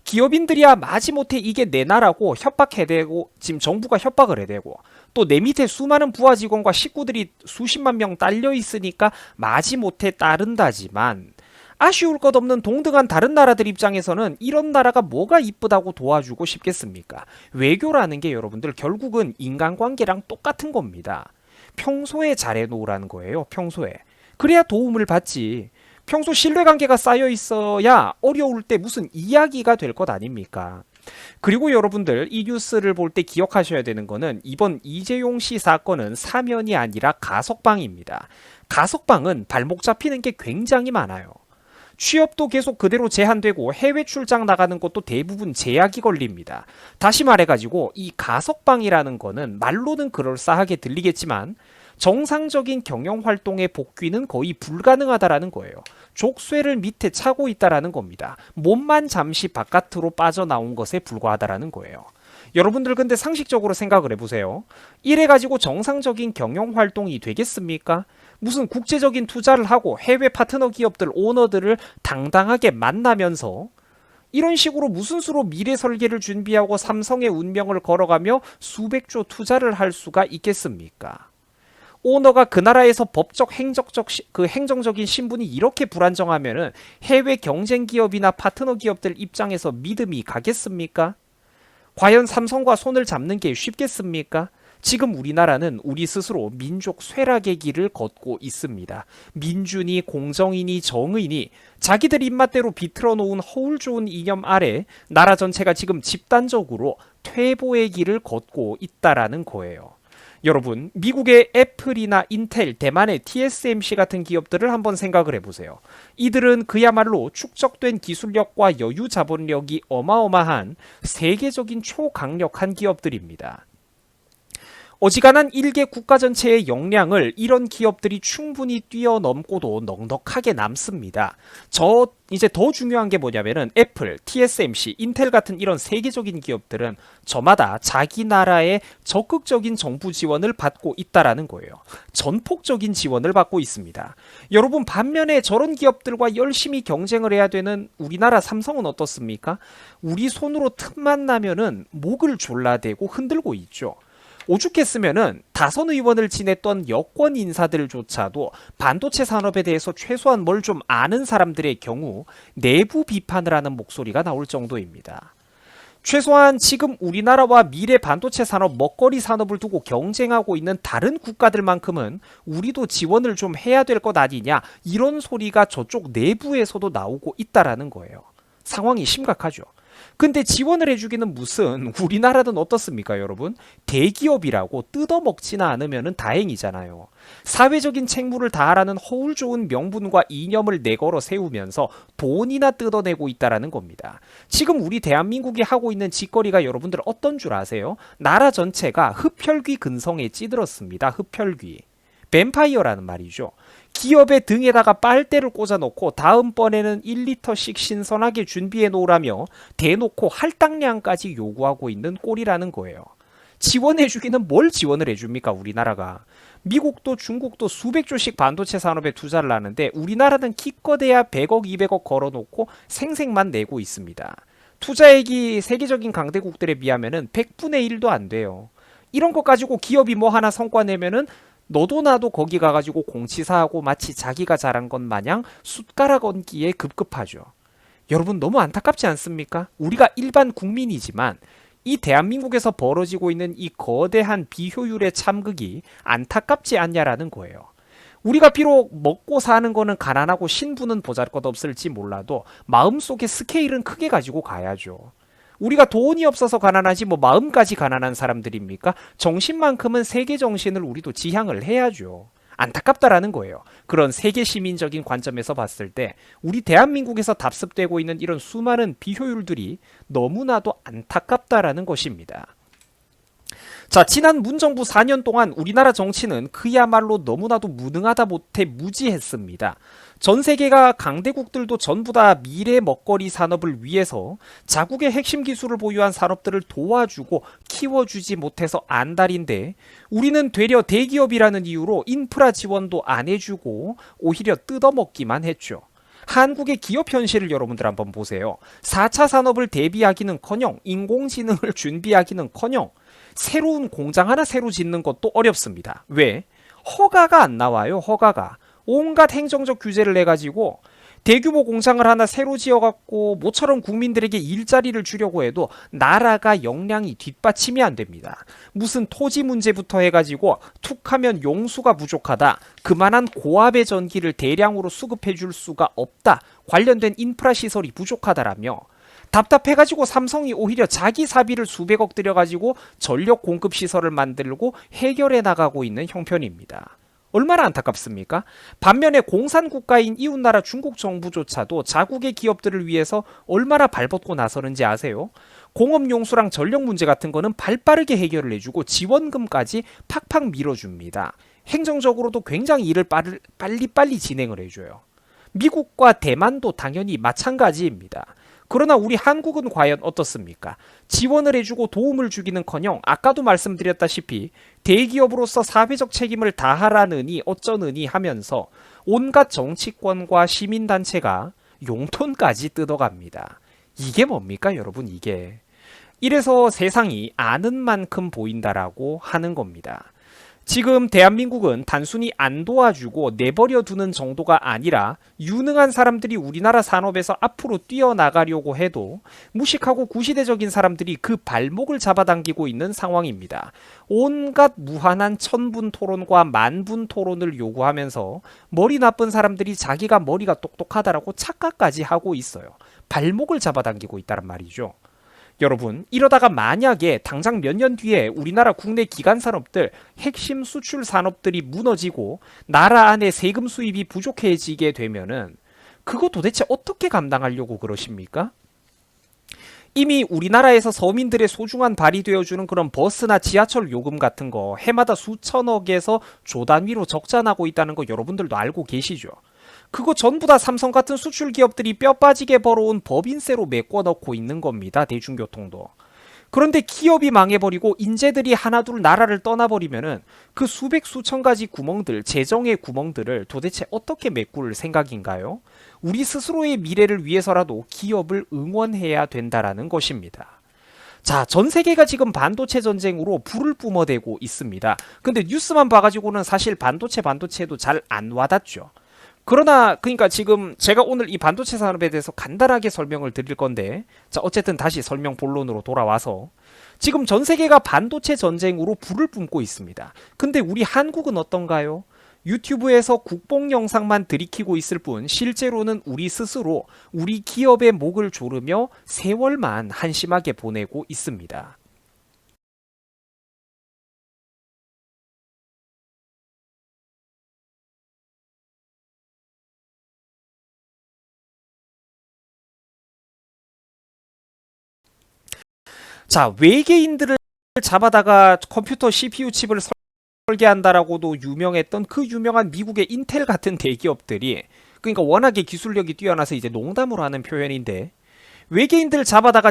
기업인들이야 마지못해 이게 내 나라고 협박해대고, 지금 정부가 협박을 해대고, 또 내 밑에 수많은 부하 직원과 식구들이 수십만 명 딸려 있으니까 마지못해 따른다지만, 아쉬울 것 없는 동등한 다른 나라들 입장에서는 이런 나라가 뭐가 이쁘다고 도와주고 싶겠습니까? 외교라는 게 여러분들 결국은 인간관계랑 똑같은 겁니다. 평소에 잘해놓으라는 거예요. 평소에. 그래야 도움을 받지. 평소 신뢰관계가 쌓여 있어야 어려울 때 무슨 이야기가 될 것 아닙니까? 그리고 여러분들 이 뉴스를 볼 때 기억하셔야 되는 거는 이번 이재용 씨 사건은 사면이 아니라 가석방입니다. 가석방은 발목 잡히는 게 굉장히 많아요. 취업도 계속 그대로 제한되고 해외 출장 나가는 것도 대부분 제약이 걸립니다. 다시 말해가지고 이 가석방이라는 거는 말로는 그럴싸하게 들리겠지만 정상적인 경영활동의 복귀는 거의 불가능하다라는 거예요. 족쇄를 밑에 차고 있다라는 겁니다. 몸만 잠시 바깥으로 빠져나온 것에 불과하다라는 거예요. 여러분들 근데 상식적으로 생각을 해보세요. 이래가지고 정상적인 경영활동이 되겠습니까? 무슨 국제적인 투자를 하고 해외 파트너 기업들 오너들을 당당하게 만나면서 이런 식으로 무슨 수로 미래 설계를 준비하고 삼성의 운명을 걸어가며 수백조 투자를 할 수가 있겠습니까? 오너가 그 나라에서 법적 행정적인 신분이 이렇게 불안정하면은 해외 경쟁 기업이나 파트너 기업들 입장에서 믿음이 가겠습니까? 과연 삼성과 손을 잡는 게 쉽겠습니까? 지금 우리나라는 우리 스스로 민족 쇠락의 길을 걷고 있습니다. 민주니 공정이니 정의니 자기들 입맛대로 비틀어 놓은 허울 좋은 이념 아래 나라 전체가 지금 집단적으로 퇴보의 길을 걷고 있다라는 거예요. 여러분, 미국의 애플이나 인텔, 대만의 TSMC 같은 기업들을 한번 생각을 해보세요. 이들은 그야말로 축적된 기술력과 여유 자본력이 어마어마한 세계적인 초강력한 기업들입니다. 어지간한 일개 국가 전체의 역량을 이런 기업들이 충분히 뛰어넘고도 넉넉하게 남습니다. 이제 더 중요한 게 뭐냐면은 애플, TSMC, 인텔 같은 이런 세계적인 기업들은 저마다 자기 나라의 적극적인 정부 지원을 받고 있다라는 거예요. 전폭적인 지원을 받고 있습니다. 여러분, 반면에 저런 기업들과 열심히 경쟁을 해야 되는 우리나라 삼성은 어떻습니까? 우리 손으로 틈만 나면은 목을 졸라대고 흔들고 있죠. 오죽했으면은 다선 의원을 지냈던 여권 인사들조차도 반도체 산업에 대해서 최소한 뭘 좀 아는 사람들의 경우 내부 비판을 하는 목소리가 나올 정도입니다. 최소한 지금 우리나라와 미래 반도체 산업, 먹거리 산업을 두고 경쟁하고 있는 다른 국가들만큼은 우리도 지원을 좀 해야 될 것 아니냐, 이런 소리가 저쪽 내부에서도 나오고 있다라는 거예요. 상황이 심각하죠. 근데 지원을 해주기는 무슨, 우리나라는 어떻습니까 여러분? 대기업이라고 뜯어먹지나 않으면 다행이잖아요. 사회적인 책무를 다하라는 허울 좋은 명분과 이념을 내걸어 세우면서 돈이나 뜯어내고 있다라는 겁니다. 지금 우리 대한민국이 하고 있는 짓거리가 여러분들 어떤 줄 아세요? 나라 전체가 흡혈귀 근성에 찌들었습니다. 흡혈귀. 뱀파이어라는 말이죠. 기업의 등에다가 빨대를 꽂아놓고 다음번에는 1리터씩 신선하게 준비해 놓으라며 대놓고 할당량까지 요구하고 있는 꼴이라는 거예요. 지원해주기는 뭘 지원을 해줍니까 우리나라가. 미국도 중국도 수백조씩 반도체 산업에 투자를 하는데 우리나라는 기껏해야 100억 200억 걸어놓고 생색만 내고 있습니다. 투자액이 세계적인 강대국들에 비하면 100분의 1도 안 돼요. 이런 거 가지고 기업이 뭐 하나 성과 내면은 너도 나도 거기 가가지고 공치사하고 마치 자기가 잘한 것 마냥 숟가락 얹기에 급급하죠. 여러분, 너무 안타깝지 않습니까? 우리가 일반 국민이지만 이 대한민국에서 벌어지고 있는 이 거대한 비효율의 참극이 안타깝지 않냐라는 거예요. 우리가 비록 먹고 사는 거는 가난하고 신분은 보잘것없을지 몰라도 마음속에 스케일은 크게 가지고 가야죠. 우리가 돈이 없어서 가난하지 뭐 마음까지 가난한 사람들입니까? 정신만큼은 세계 정신을 우리도 지향을 해야죠. 안타깝다라는 거예요. 그런 세계 시민적인 관점에서 봤을 때 우리 대한민국에서 답습되고 있는 이런 수많은 비효율들이 너무나도 안타깝다라는 것입니다. 자, 지난 문정부 4년 동안 우리나라 정치는 그야말로 너무나도 무능하다 못해 무지했습니다. 전 세계가 강대국들도 전부 다 미래 먹거리 산업을 위해서 자국의 핵심 기술을 보유한 산업들을 도와주고 키워주지 못해서 안달인데 우리는 되려 대기업이라는 이유로 인프라 지원도 안 해주고 오히려 뜯어먹기만 했죠. 한국의 기업 현실을 여러분들 한번 보세요. 4차 산업을 대비하기는커녕 인공지능을 준비하기는커녕 새로운 공장 하나 새로 짓는 것도 어렵습니다. 왜? 허가가 안 나와요. 허가가. 온갖 행정적 규제를 내가지고 대규모 공장을 하나 새로 지어갖고 모처럼 국민들에게 일자리를 주려고 해도 나라가 역량이 뒷받침이 안 됩니다. 무슨 토지 문제부터 해가지고 툭하면 용수가 부족하다. 그만한 고압의 전기를 대량으로 수급해 줄 수가 없다. 관련된 인프라 시설이 부족하다라며 답답해가지고 삼성이 오히려 자기 사비를 수백억 들여가지고 전력 공급 시설을 만들고 해결해 나가고 있는 형편입니다. 얼마나 안타깝습니까? 반면에 공산국가인 이웃나라 중국 정부조차도 자국의 기업들을 위해서 얼마나 발벗고 나서는지 아세요? 공업용수랑 전력 문제 같은 거는 발빠르게 해결을 해주고 지원금까지 팍팍 밀어줍니다. 행정적으로도 굉장히 일을 빨리빨리 진행을 해줘요. 미국과 대만도 당연히 마찬가지입니다. 그러나 우리 한국은 과연 어떻습니까? 지원을 해주고 도움을 주기는커녕 아까도 말씀드렸다시피 대기업으로서 사회적 책임을 다하라느니 어쩌느니 하면서 온갖 정치권과 시민단체가 용돈까지 뜯어갑니다. 이게 뭡니까 여러분 이게. 이래서 세상이 아는 만큼 보인다라고 하는 겁니다. 지금 대한민국은 단순히 안 도와주고 내버려 두는 정도가 아니라 유능한 사람들이 우리나라 산업에서 앞으로 뛰어나가려고 해도 무식하고 구시대적인 사람들이 그 발목을 잡아당기고 있는 상황입니다. 온갖 무한한 천분 토론과 만분 토론을 요구하면서 머리 나쁜 사람들이 자기가 머리가 똑똑하다라고 착각까지 하고 있어요. 발목을 잡아당기고 있다는 말이죠. 여러분, 이러다가 만약에 당장 몇 년 뒤에 우리나라 국내 기간 산업들, 핵심 수출 산업들이 무너지고 나라 안에 세금 수입이 부족해지게 되면은 그거 도대체 어떻게 감당하려고 그러십니까? 이미 우리나라에서 서민들의 소중한 발이 되어주는 그런 버스나 지하철 요금 같은 거 해마다 수천억에서 조 단위로 적자나고 있다는 거 여러분들도 알고 계시죠? 그거 전부 다 삼성 같은 수출 기업들이 뼈 빠지게 벌어온 법인세로 메꿔 넣고 있는 겁니다. 대중교통도. 그런데 기업이 망해버리고 인재들이 하나둘 나라를 떠나버리면은 그 수백 수천 가지 구멍들, 재정의 구멍들을 도대체 어떻게 메꿀 생각인가요? 우리 스스로의 미래를 위해서라도 기업을 응원해야 된다라는 것입니다. 자, 전 세계가 지금 반도체 전쟁으로 불을 뿜어대고 있습니다. 근데 뉴스만 봐가지고는 사실 반도체도 잘 안 와닿죠. 그러나 그러니까 지금 제가 오늘 이 반도체 산업에 대해서 간단하게 설명을 드릴 건데, 자 어쨌든 다시 설명 본론으로 돌아와서 지금 전 세계가 반도체 전쟁으로 불을 뿜고 있습니다. 근데 우리 한국은 어떤가요? 유튜브에서 국뽕 영상만 들이키고 있을 뿐 실제로는 우리 스스로 우리 기업의 목을 조르며 세월만 한심하게 보내고 있습니다. 자, 외계인들을 잡아다가 컴퓨터 CPU 칩을 설계한다라고도 유명했던 그 유명한 미국의 인텔 같은 대기업들이, 그러니까 워낙에 기술력이 뛰어나서 이제 농담으로 하는 표현인데, 외계인들을 잡아다가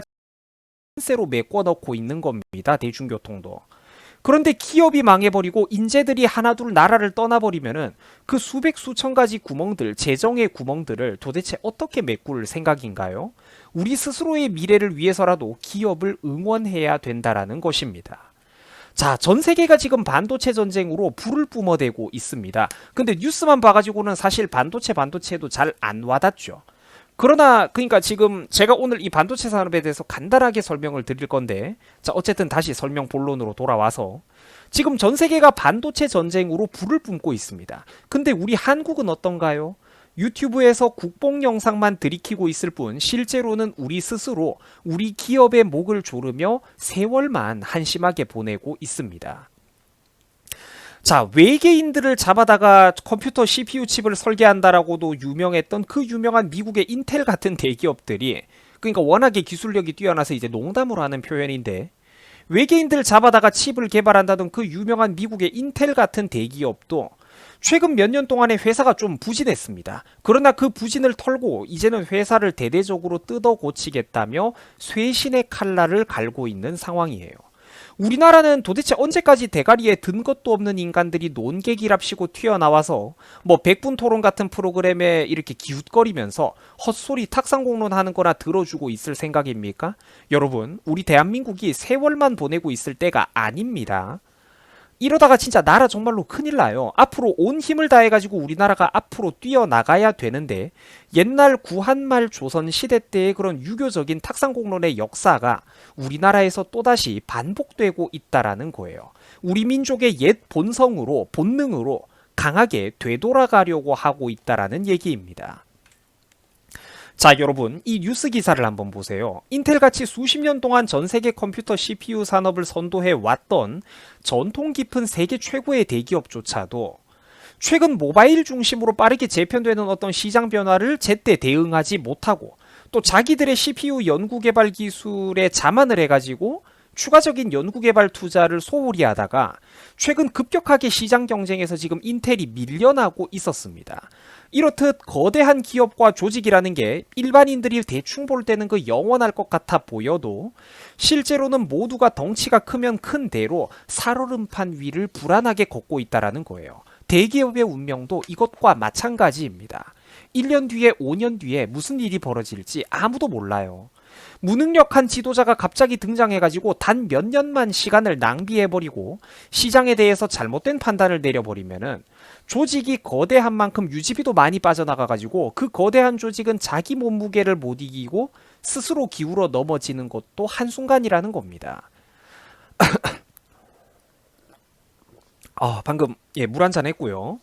세로 메꿔 넣고 있는 겁니다. 대중교통도. 그런데 기업이 망해버리고 인재들이 하나둘 나라를 떠나버리면은 그 수백 수천 가지 구멍들, 재정의 구멍들을 도대체 어떻게 메꿀 생각인가요? 우리 스스로의 미래를 위해서라도 기업을 응원해야 된다라는 것입니다. 자, 전 세계가 지금 반도체 전쟁으로 불을 뿜어대고 있습니다. 근데 뉴스만 봐가지고는 사실 반도체도 잘 안 와닿죠. 그러나 그러니까 지금 제가 오늘 이 반도체 산업에 대해서 간단하게 설명을 드릴 건데, 자 어쨌든 다시 설명 본론으로 돌아와서 지금 전 세계가 반도체 전쟁으로 불을 뿜고 있습니다. 근데 우리 한국은 어떤가요? 유튜브에서 국뽕 영상만 들이키고 있을 뿐 실제로는 우리 스스로 우리 기업의 목을 조르며 세월만 한심하게 보내고 있습니다. 자, 외계인들을 잡아다가 컴퓨터 CPU 칩을 설계한다라고도 유명했던 그 유명한 미국의 인텔 같은 대기업들이, 그러니까 워낙에 기술력이 뛰어나서 이제 농담으로 하는 표현인데, 외계인들을 잡아다가 칩을 개발한다던 그 유명한 미국의 인텔 같은 대기업도 최근 몇 년 동안에 회사가 좀 부진했습니다. 그러나 그 부진을 털고 이제는 회사를 대대적으로 뜯어 고치겠다며 쇄신의 칼날을 갈고 있는 상황이에요. 우리나라는 도대체 언제까지 대가리에 든 것도 없는 인간들이 논객이랍시고 튀어나와서 뭐 백분 토론 같은 프로그램에 이렇게 기웃거리면서 헛소리 탁상공론 하는 거나 들어주고 있을 생각입니까? 여러분, 우리 대한민국이 세월만 보내고 있을 때가 아닙니다. 이러다가 진짜 나라 정말로 큰일 나요. 앞으로 온 힘을 다해가지고 우리나라가 앞으로 뛰어나가야 되는데, 옛날 구한말 조선 시대 때의 그런 유교적인 탁상공론의 역사가 우리나라에서 또다시 반복되고 있다라는 거예요. 우리 민족의 옛 본성으로, 본능으로 강하게 되돌아가려고 하고 있다라는 얘기입니다. 자, 여러분, 이 뉴스 기사를 한번 보세요. 인텔같이 수십 년 동안 전 세계 컴퓨터 CPU 산업을 선도해 왔던 전통 깊은 세계 최고의 대기업조차도 최근 모바일 중심으로 빠르게 재편되는 어떤 시장 변화를 제때 대응하지 못하고 또 자기들의 CPU 연구 개발 기술에 자만을 해가지고 추가적인 연구 개발 투자를 소홀히 하다가 최근 급격하게 시장 경쟁에서 지금 인텔이 밀려나고 있었습니다. 이렇듯 거대한 기업과 조직이라는 게 일반인들이 대충 볼 때는 그 영원할 것 같아 보여도 실제로는 모두가 덩치가 크면 큰 대로 살얼음판 위를 불안하게 걷고 있다는 거예요. 대기업의 운명도 이것과 마찬가지입니다. 1년 뒤에 5년 뒤에 무슨 일이 벌어질지 아무도 몰라요. 무능력한 지도자가 갑자기 등장해가지고 단 몇 년만 시간을 낭비해버리고 시장에 대해서 잘못된 판단을 내려버리면은 조직이 거대한 만큼 유지비도 많이 빠져나가가지고 그 거대한 조직은 자기 몸무게를 못 이기고 스스로 기울어 넘어지는 것도 한순간이라는 겁니다. 방금 물 한잔 했고요.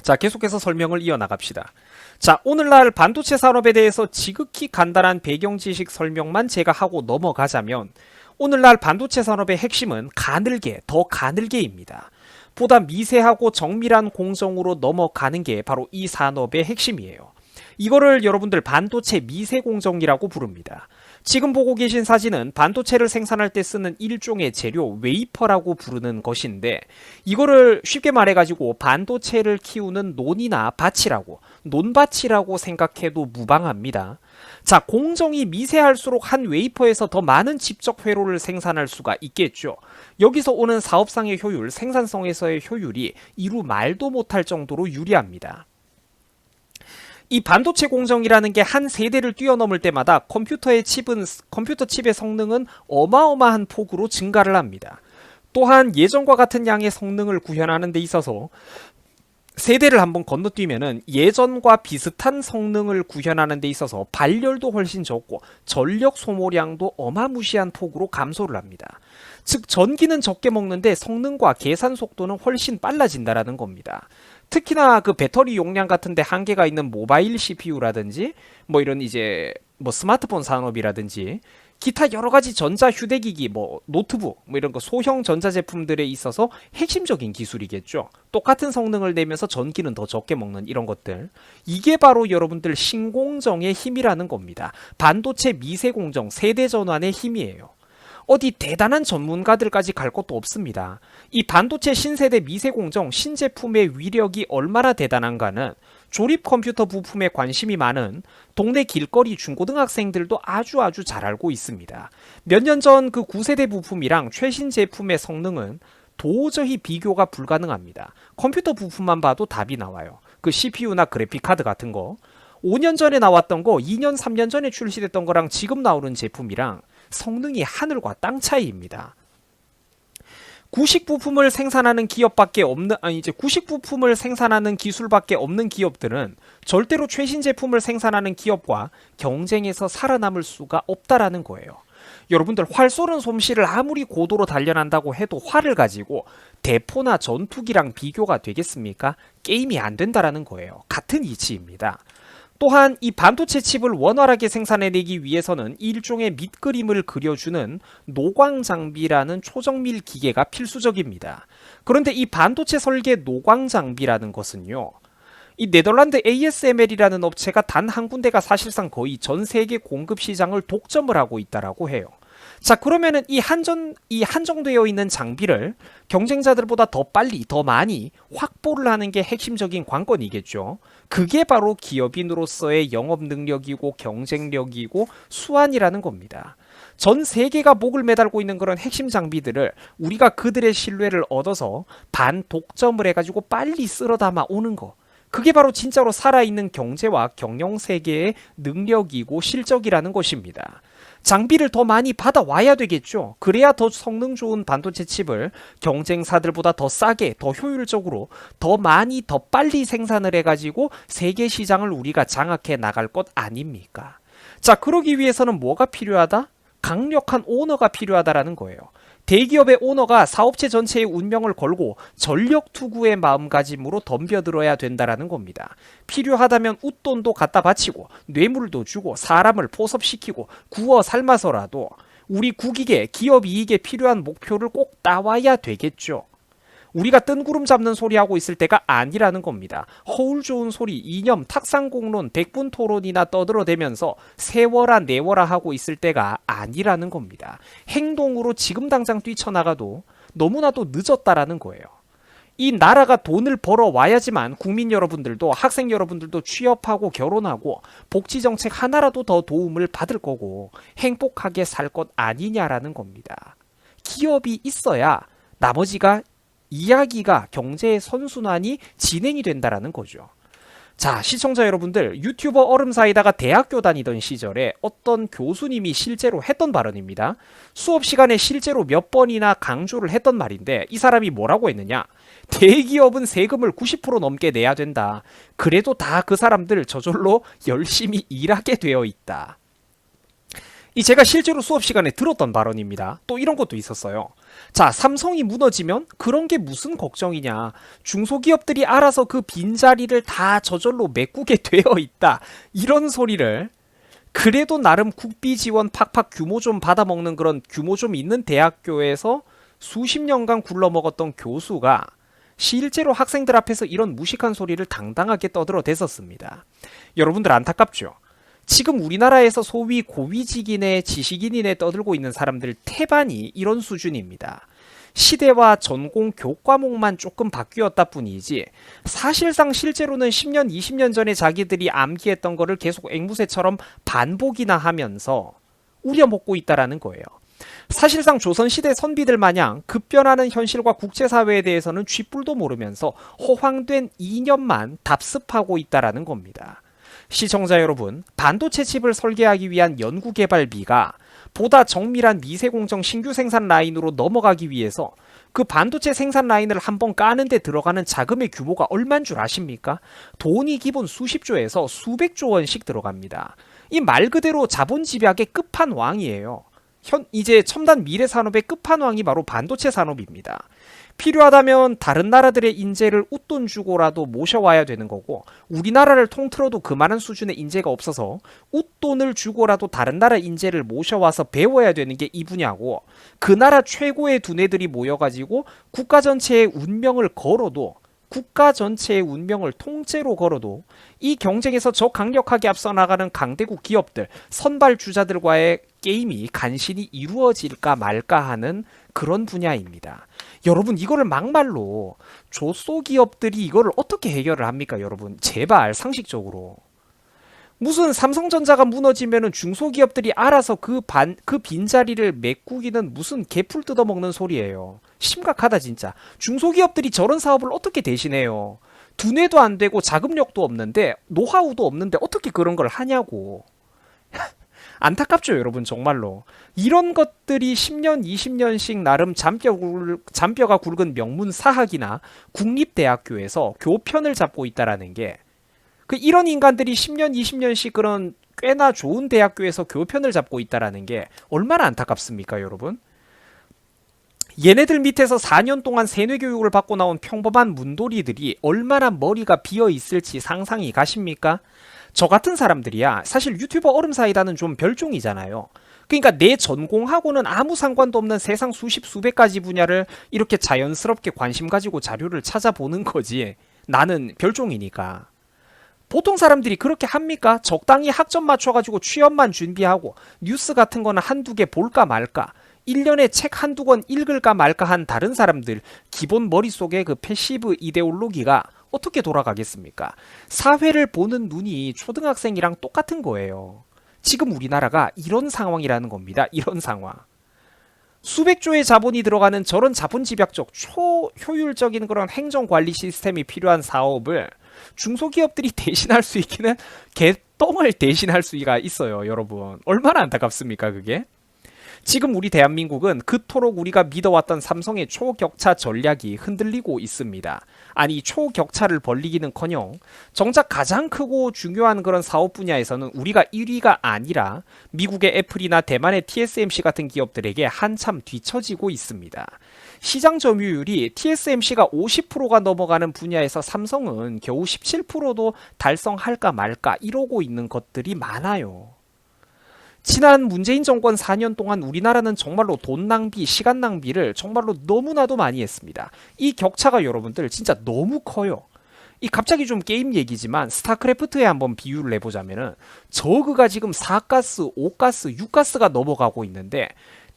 자, 계속해서 설명을 이어나갑시다. 자, 오늘날 반도체 산업에 대해서 지극히 간단한 배경 지식 설명만 제가 하고 넘어가자면 오늘날 반도체 산업의 핵심은 가늘게, 더 가늘게입니다. 보다 미세하고 정밀한 공정으로 넘어가는 게 바로 이 산업의 핵심이에요. 이거를 여러분들 반도체 미세 공정이라고 부릅니다. 지금 보고 계신 사진은 반도체를 생산할 때 쓰는 일종의 재료 웨이퍼라고 부르는 것인데 이거를 쉽게 말해가지고 반도체를 키우는 논이나 밭이라고 논밭이라고 생각해도 무방합니다. 자, 공정이 미세할수록 한 웨이퍼에서 더 많은 집적 회로를 생산할 수가 있겠죠. 여기서 오는 사업상의 효율, 생산성에서의 효율이 이루 말도 못할 정도로 유리합니다. 이 반도체 공정이라는 게 한 세대를 뛰어넘을 때마다 컴퓨터 칩의 성능은 어마어마한 폭으로 증가를 합니다. 또한 예전과 같은 양의 성능을 구현하는 데 있어서 세대를 한번 건너뛰면은 예전과 비슷한 성능을 구현하는 데 있어서 발열도 훨씬 적고 전력 소모량도 어마무시한 폭으로 감소를 합니다. 즉 전기는 적게 먹는데 성능과 계산 속도는 훨씬 빨라진다라는 겁니다. 특히나 그 배터리 용량 같은데 한계가 있는 모바일 CPU라든지 뭐 이런 이제 뭐 스마트폰 산업이라든지 기타 여러 가지 전자 휴대기기 노트북 이런 거 소형 전자제품들에 있어서 핵심적인 기술이겠죠. 똑같은 성능을 내면서 전기는 더 적게 먹는 이런 것들. 이게 바로 여러분들 신공정의 힘이라는 겁니다. 반도체 미세공정 세대 전환의 힘이에요. 어디 대단한 전문가들까지 갈 것도 없습니다. 이 반도체 신세대 미세공정 신제품의 위력이 얼마나 대단한가는 조립 컴퓨터 부품에 관심이 많은 동네 길거리 중고등학생들도 아주 잘 알고 있습니다. 몇 년 전 그 9세대 부품이랑 최신 제품의 성능은 도저히 비교가 불가능합니다. 컴퓨터 부품만 봐도 답이 나와요. 그 CPU나 그래픽카드 같은 거 5년 전에 나왔던 거 2년 3년 전에 출시됐던 거랑 지금 나오는 제품이랑 성능이 하늘과 땅 차이입니다. 구식 부품을 생산하는 기술밖에 없는 기업들은 절대로 최신 제품을 생산하는 기업과 경쟁에서 살아남을 수가 없다라는 거예요. 여러분들 활 쏘는 솜씨를 아무리 고도로 단련한다고 해도 활을 가지고 대포나 전투기랑 비교가 되겠습니까? 게임이 안 된다라는 거예요. 같은 이치입니다. 또한 이 반도체 칩을 원활하게 생산해내기 위해서는 일종의 밑그림을 그려주는 노광 장비라는 초정밀 기계가 필수적입니다. 그런데 이 반도체 설계 노광 장비라는 것은요. 이 네덜란드 ASML이라는 업체가 단 한 군데가 사실상 거의 전 세계 공급 시장을 독점을 하고 있다라고 해요. 자, 그러면은 이 한정되어 있는 장비를 경쟁자들보다 더 빨리, 더 많이 확보를 하는 게 핵심적인 관건이겠죠. 그게 바로 기업인으로서의 영업 능력이고 경쟁력이고 수완이라는 겁니다. 전 세계가 목을 매달고 있는 그런 핵심 장비들을 우리가 그들의 신뢰를 얻어서 반독점을 해가지고 빨리 쓸어 담아 오는 거. 그게 바로 진짜로 살아있는 경제와 경영 세계의 능력이고 실적이라는 것입니다. 장비를 더 많이 받아와야 되겠죠. 그래야 더 성능 좋은 반도체 칩을 경쟁사들보다 더 싸게, 더 효율적으로, 더 많이, 더 빨리 생산을 해가지고 세계 시장을 우리가 장악해 나갈 것 아닙니까? 자, 그러기 위해서는 뭐가 필요하다? 강력한 오너가 필요하다라는 거예요. 대기업의 오너가 사업체 전체의 운명을 걸고 전력 투구의 마음가짐으로 덤벼들어야 된다라는 겁니다. 필요하다면 웃돈도 갖다 바치고 뇌물도 주고 사람을 포섭시키고 구워 삶아서라도 우리 국익에 기업 이익에 필요한 목표를 꼭 따와야 되겠죠. 우리가 뜬구름 잡는 소리 하고 있을 때가 아니라는 겁니다. 허울 좋은 소리, 이념, 탁상공론, 백분토론이나 떠들어대면서 세워라 내워라 하고 있을 때가 아니라는 겁니다. 행동으로 지금 당장 뛰쳐나가도 너무나도 늦었다라는 거예요. 이 나라가 돈을 벌어와야지만 국민 여러분들도 학생 여러분들도 취업하고 결혼하고 복지정책 하나라도 더 도움을 받을 거고 행복하게 살 것 아니냐라는 겁니다. 기업이 있어야 나머지가 이야기가 경제의 선순환이 진행이 된다라는 거죠. 자, 시청자 여러분들, 유튜버 얼음사이다가 대학교 다니던 시절에 어떤 교수님이 실제로 했던 발언입니다. 수업 시간에 실제로 몇 번이나 강조를 했던 말인데 이 사람이 뭐라고 했느냐? 대기업은 세금을 90% 넘게 내야 된다. 그래도 다 그 사람들 저절로 열심히 일하게 되어 있다. 이 제가 실제로 수업 시간에 들었던 발언입니다. 또 이런 것도 있었어요. 자, 삼성이 무너지면 그런 게 무슨 걱정이냐. 중소기업들이 알아서 그 빈자리를 다 저절로 메꾸게 되어 있다. 이런 소리를 그래도 나름 국비 지원 팍팍 규모 좀 받아먹는 그런 규모 좀 있는 대학교에서 수십 년간 굴러먹었던 교수가 실제로 학생들 앞에서 이런 무식한 소리를 당당하게 떠들어댔었습니다. 여러분들 안타깝죠? 지금 우리나라에서 소위 고위직인의 지식인인에 떠들고 있는 사람들 태반이 이런 수준입니다. 시대와 전공 교과목만 조금 바뀌었다 뿐이지 사실상 실제로는 10년, 20년 전에 자기들이 암기했던 거를 계속 앵무새처럼 반복이나 하면서 우려먹고 있다라는 거예요. 사실상 조선시대 선비들 마냥 급변하는 현실과 국제사회에 대해서는 쥐뿔도 모르면서 허황된 이념만 답습하고 있다라는 겁니다. 시청자 여러분, 반도체 칩을 설계하기 위한 연구개발비가 보다 정밀한 미세공정 신규 생산 라인으로 넘어가기 위해서 그 반도체 생산 라인을 한번 까는데 들어가는 자금의 규모가 얼마인 줄 아십니까? 돈이 기본 수십조에서 수백조 원씩 들어갑니다. 이 말 그대로 자본 집약의 끝판왕이에요. 이제 첨단 미래 산업의 끝판왕이 바로 반도체 산업입니다. 필요하다면 다른 나라들의 인재를 웃돈 주고라도 모셔와야 되는 거고 우리나라를 통틀어도 그만한 수준의 인재가 없어서 웃돈을 주고라도 다른 나라 인재를 모셔와서 배워야 되는 게 이 분야고 그 나라 최고의 두뇌들이 모여가지고 국가 전체의 운명을 걸어도 국가 전체의 운명을 통째로 걸어도 이 경쟁에서 저 강력하게 앞서 나가는 강대국 기업들, 선발주자들과의 게임이 간신히 이루어질까 말까 하는 그런 분야입니다. 여러분 이거를 막말로 조소기업들이 이거를 어떻게 해결을 합니까 여러분? 제발 상식적으로. 무슨 삼성전자가 무너지면은 중소기업들이 알아서 그 빈자리를 메꾸기는 무슨 개풀 뜯어먹는 소리예요. 심각하다 진짜. 중소기업들이 저런 사업을 어떻게 대신해요. 두뇌도 안 되고 자금력도 없는데 노하우도 없는데 어떻게 그런 걸 하냐고. 안타깝죠 여러분 정말로. 이런 것들이 10년 20년씩 나름 잔뼈가 굵은 명문 사학이나 국립대학교에서 교편을 잡고 있다라는 게 이런 인간들이 10년 20년씩 그런 꽤나 좋은 대학교에서 교편을 잡고 있다라는 게 얼마나 안타깝습니까 여러분. 얘네들 밑에서 4년 동안 세뇌교육을 받고 나온 평범한 문돌이들이 얼마나 머리가 비어 있을지 상상이 가십니까? 저 같은 사람들이야 사실 유튜버 얼음사이다는 좀 별종이잖아요. 그러니까 내 전공하고는 아무 상관도 없는 세상 수십 수백 가지 분야를 이렇게 자연스럽게 관심 가지고 자료를 찾아보는 거지. 나는 별종이니까. 보통 사람들이 그렇게 합니까? 적당히 학점 맞춰가지고 취업만 준비하고 뉴스 같은 거는 한두 개 볼까 말까 1년에 책 한두 권 읽을까 말까 한 다른 사람들 기본 머릿속에 그 패시브 이데올로기가 어떻게 돌아가겠습니까? 사회를 보는 눈이 초등학생이랑 똑같은 거예요. 지금 우리나라가 이런 상황이라는 겁니다. 이런 상황. 수백조의 자본이 들어가는 저런 자본 집약적 초효율적인 그런 행정관리 시스템이 필요한 사업을 중소기업들이 대신할 수 있기는 개똥을 대신할 수가 있어요 여러분. 얼마나 안타깝습니까 그게. 지금 우리 대한민국은 그토록 우리가 믿어왔던 삼성의 초격차 전략이 흔들리고 있습니다. 아니 초격차를 벌리기는커녕 정작 가장 크고 중요한 그런 사업 분야에서는 우리가 1위가 아니라 미국의 애플이나 대만의 TSMC 같은 기업들에게 한참 뒤처지고 있습니다. 시장 점유율이 TSMC가 50%가 넘어가는 분야에서 삼성은 겨우 17%도 달성할까 말까 이러고 있는 것들이 많아요. 지난 문재인 정권 4년 동안 우리나라는 정말로 돈 낭비, 시간 낭비를 정말로 너무나도 많이 했습니다. 이 격차가 여러분들 진짜 너무 커요. 이 갑자기 좀 게임 얘기지만 스타크래프트에 한번 비유를 해보자면은 저그가 지금 4가스, 5가스, 6가스가 넘어가고 있는데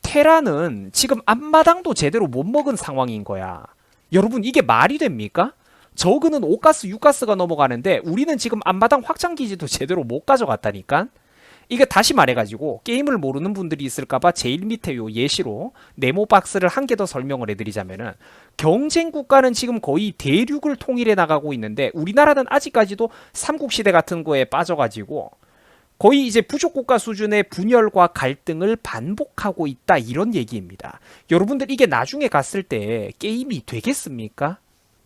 테라는 지금 앞마당도 제대로 못 먹은 상황인 거야. 여러분 이게 말이 됩니까? 저그는 5가스, 6가스가 넘어가는데 우리는 지금 앞마당 확장기지도 제대로 못 가져갔다니까? 이게 다시 말해가지고 게임을 모르는 분들이 있을까봐 제일 밑에 요 예시로 네모 박스를 한 개 더 설명을 해드리자면은 경쟁 국가는 지금 거의 대륙을 통일해 나가고 있는데 우리나라는 아직까지도 삼국시대 같은 거에 빠져가지고 거의 이제 부족 국가 수준의 분열과 갈등을 반복하고 있다 이런 얘기입니다. 여러분들 이게 나중에 갔을 때 게임이 되겠습니까?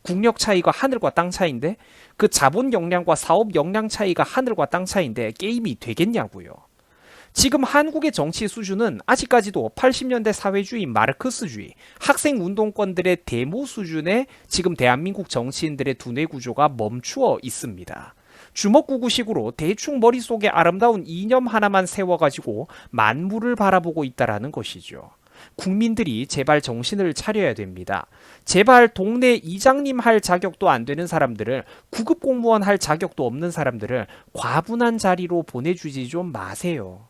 국력 차이가 하늘과 땅 차이인데 그 자본 역량과 사업 역량 차이가 하늘과 땅 차이인데 게임이 되겠냐고요. 지금 한국의 정치 수준은 아직까지도 80년대 사회주의 마르크스주의 학생 운동권들의 데모 수준의 지금 대한민국 정치인들의 두뇌 구조가 멈추어 있습니다. 주먹구구식으로 대충 머릿속에 아름다운 이념 하나만 세워가지고 만물을 바라보고 있다라는 것이죠. 국민들이 제발 정신을 차려야 됩니다. 제발 동네 이장님 할 자격도 안 되는 사람들을 구급 공무원 할 자격도 없는 사람들을 과분한 자리로 보내주지 좀 마세요.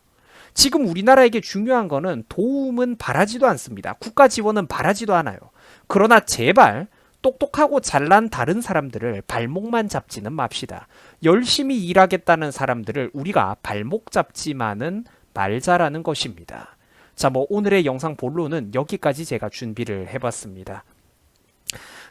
지금 우리나라에게 중요한 거는 도움은 바라지도 않습니다. 국가 지원은 바라지도 않아요. 그러나 제발 똑똑하고 잘난 다른 사람들을 발목만 잡지는 맙시다. 열심히 일하겠다는 사람들을 우리가 발목 잡지만은 말자라는 것입니다. 자, 오늘의 영상 본론은 여기까지 제가 준비를 해봤습니다.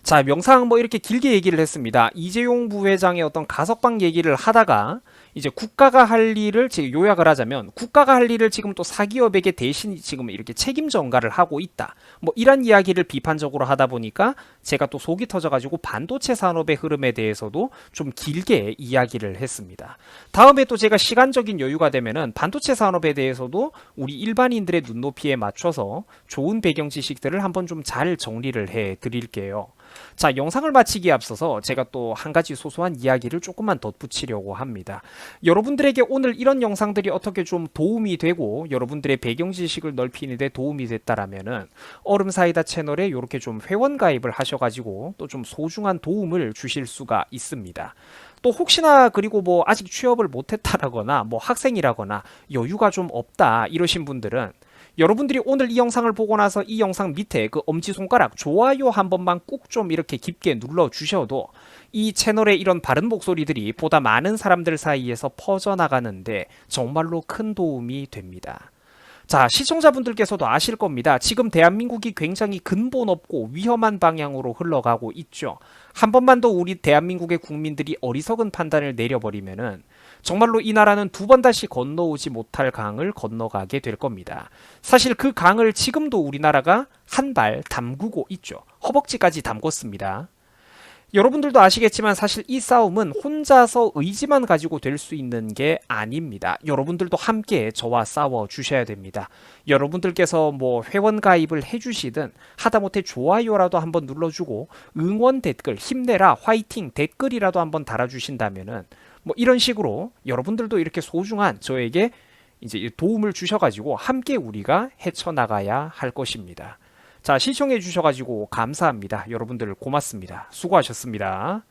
자, 영상 이렇게 길게 얘기를 했습니다. 이재용 부회장의 어떤 가석방 얘기를 하다가 이제 국가가 할 일을 지금 요약을 하자면 국가가 할 일을 지금 또 사기업에게 대신 지금 이렇게 책임 전가를 하고 있다. 이런 이야기를 비판적으로 하다 보니까 제가 또 속이 터져가지고 반도체 산업의 흐름에 대해서도 좀 길게 이야기를 했습니다. 다음에 또 제가 시간적인 여유가 되면은 반도체 산업에 대해서도 우리 일반인들의 눈높이에 맞춰서 좋은 배경 지식들을 한번 좀 잘 정리를 해 드릴게요. 자, 영상을 마치기에 앞서서 제가 또 한 가지 소소한 이야기를 조금만 덧붙이려고 합니다. 여러분들에게 오늘 이런 영상들이 어떻게 좀 도움이 되고 여러분들의 배경 지식을 넓히는 데 도움이 됐다라면은 얼음사이다 채널에 이렇게 좀 회원 가입을 하셔가지고 또 좀 소중한 도움을 주실 수가 있습니다. 또 혹시나 그리고 아직 취업을 못했다라거나 학생이라거나 여유가 좀 없다 이러신 분들은 여러분들이 오늘 이 영상을 보고 나서 이 영상 밑에 그 엄지손가락 좋아요 한 번만 꾹 좀 이렇게 깊게 눌러 주셔도 이 채널의 이런 바른 목소리들이 보다 많은 사람들 사이에서 퍼져나가는데 정말로 큰 도움이 됩니다. 자, 시청자분들께서도 아실 겁니다. 지금 대한민국이 굉장히 근본 없고 위험한 방향으로 흘러가고 있죠. 한 번만 더 우리 대한민국의 국민들이 어리석은 판단을 내려버리면은 정말로 이 나라는 두 번 다시 건너오지 못할 강을 건너가게 될 겁니다. 사실 그 강을 지금도 우리나라가 한 발 담그고 있죠. 허벅지까지 담궜습니다. 여러분들도 아시겠지만 사실 이 싸움은 혼자서 의지만 가지고 될 수 있는 게 아닙니다. 여러분들도 함께 저와 싸워 주셔야 됩니다. 여러분들께서 회원 가입을 해주시든 하다못해 좋아요라도 한번 눌러주고 응원 댓글 힘내라 화이팅 댓글이라도 한번 달아주신다면은 이런 식으로 여러분들도 이렇게 소중한 저에게 이제 도움을 주셔가지고 함께 우리가 헤쳐나가야 할 것입니다. 자, 시청해 주셔가지고 감사합니다. 여러분들 고맙습니다. 수고하셨습니다.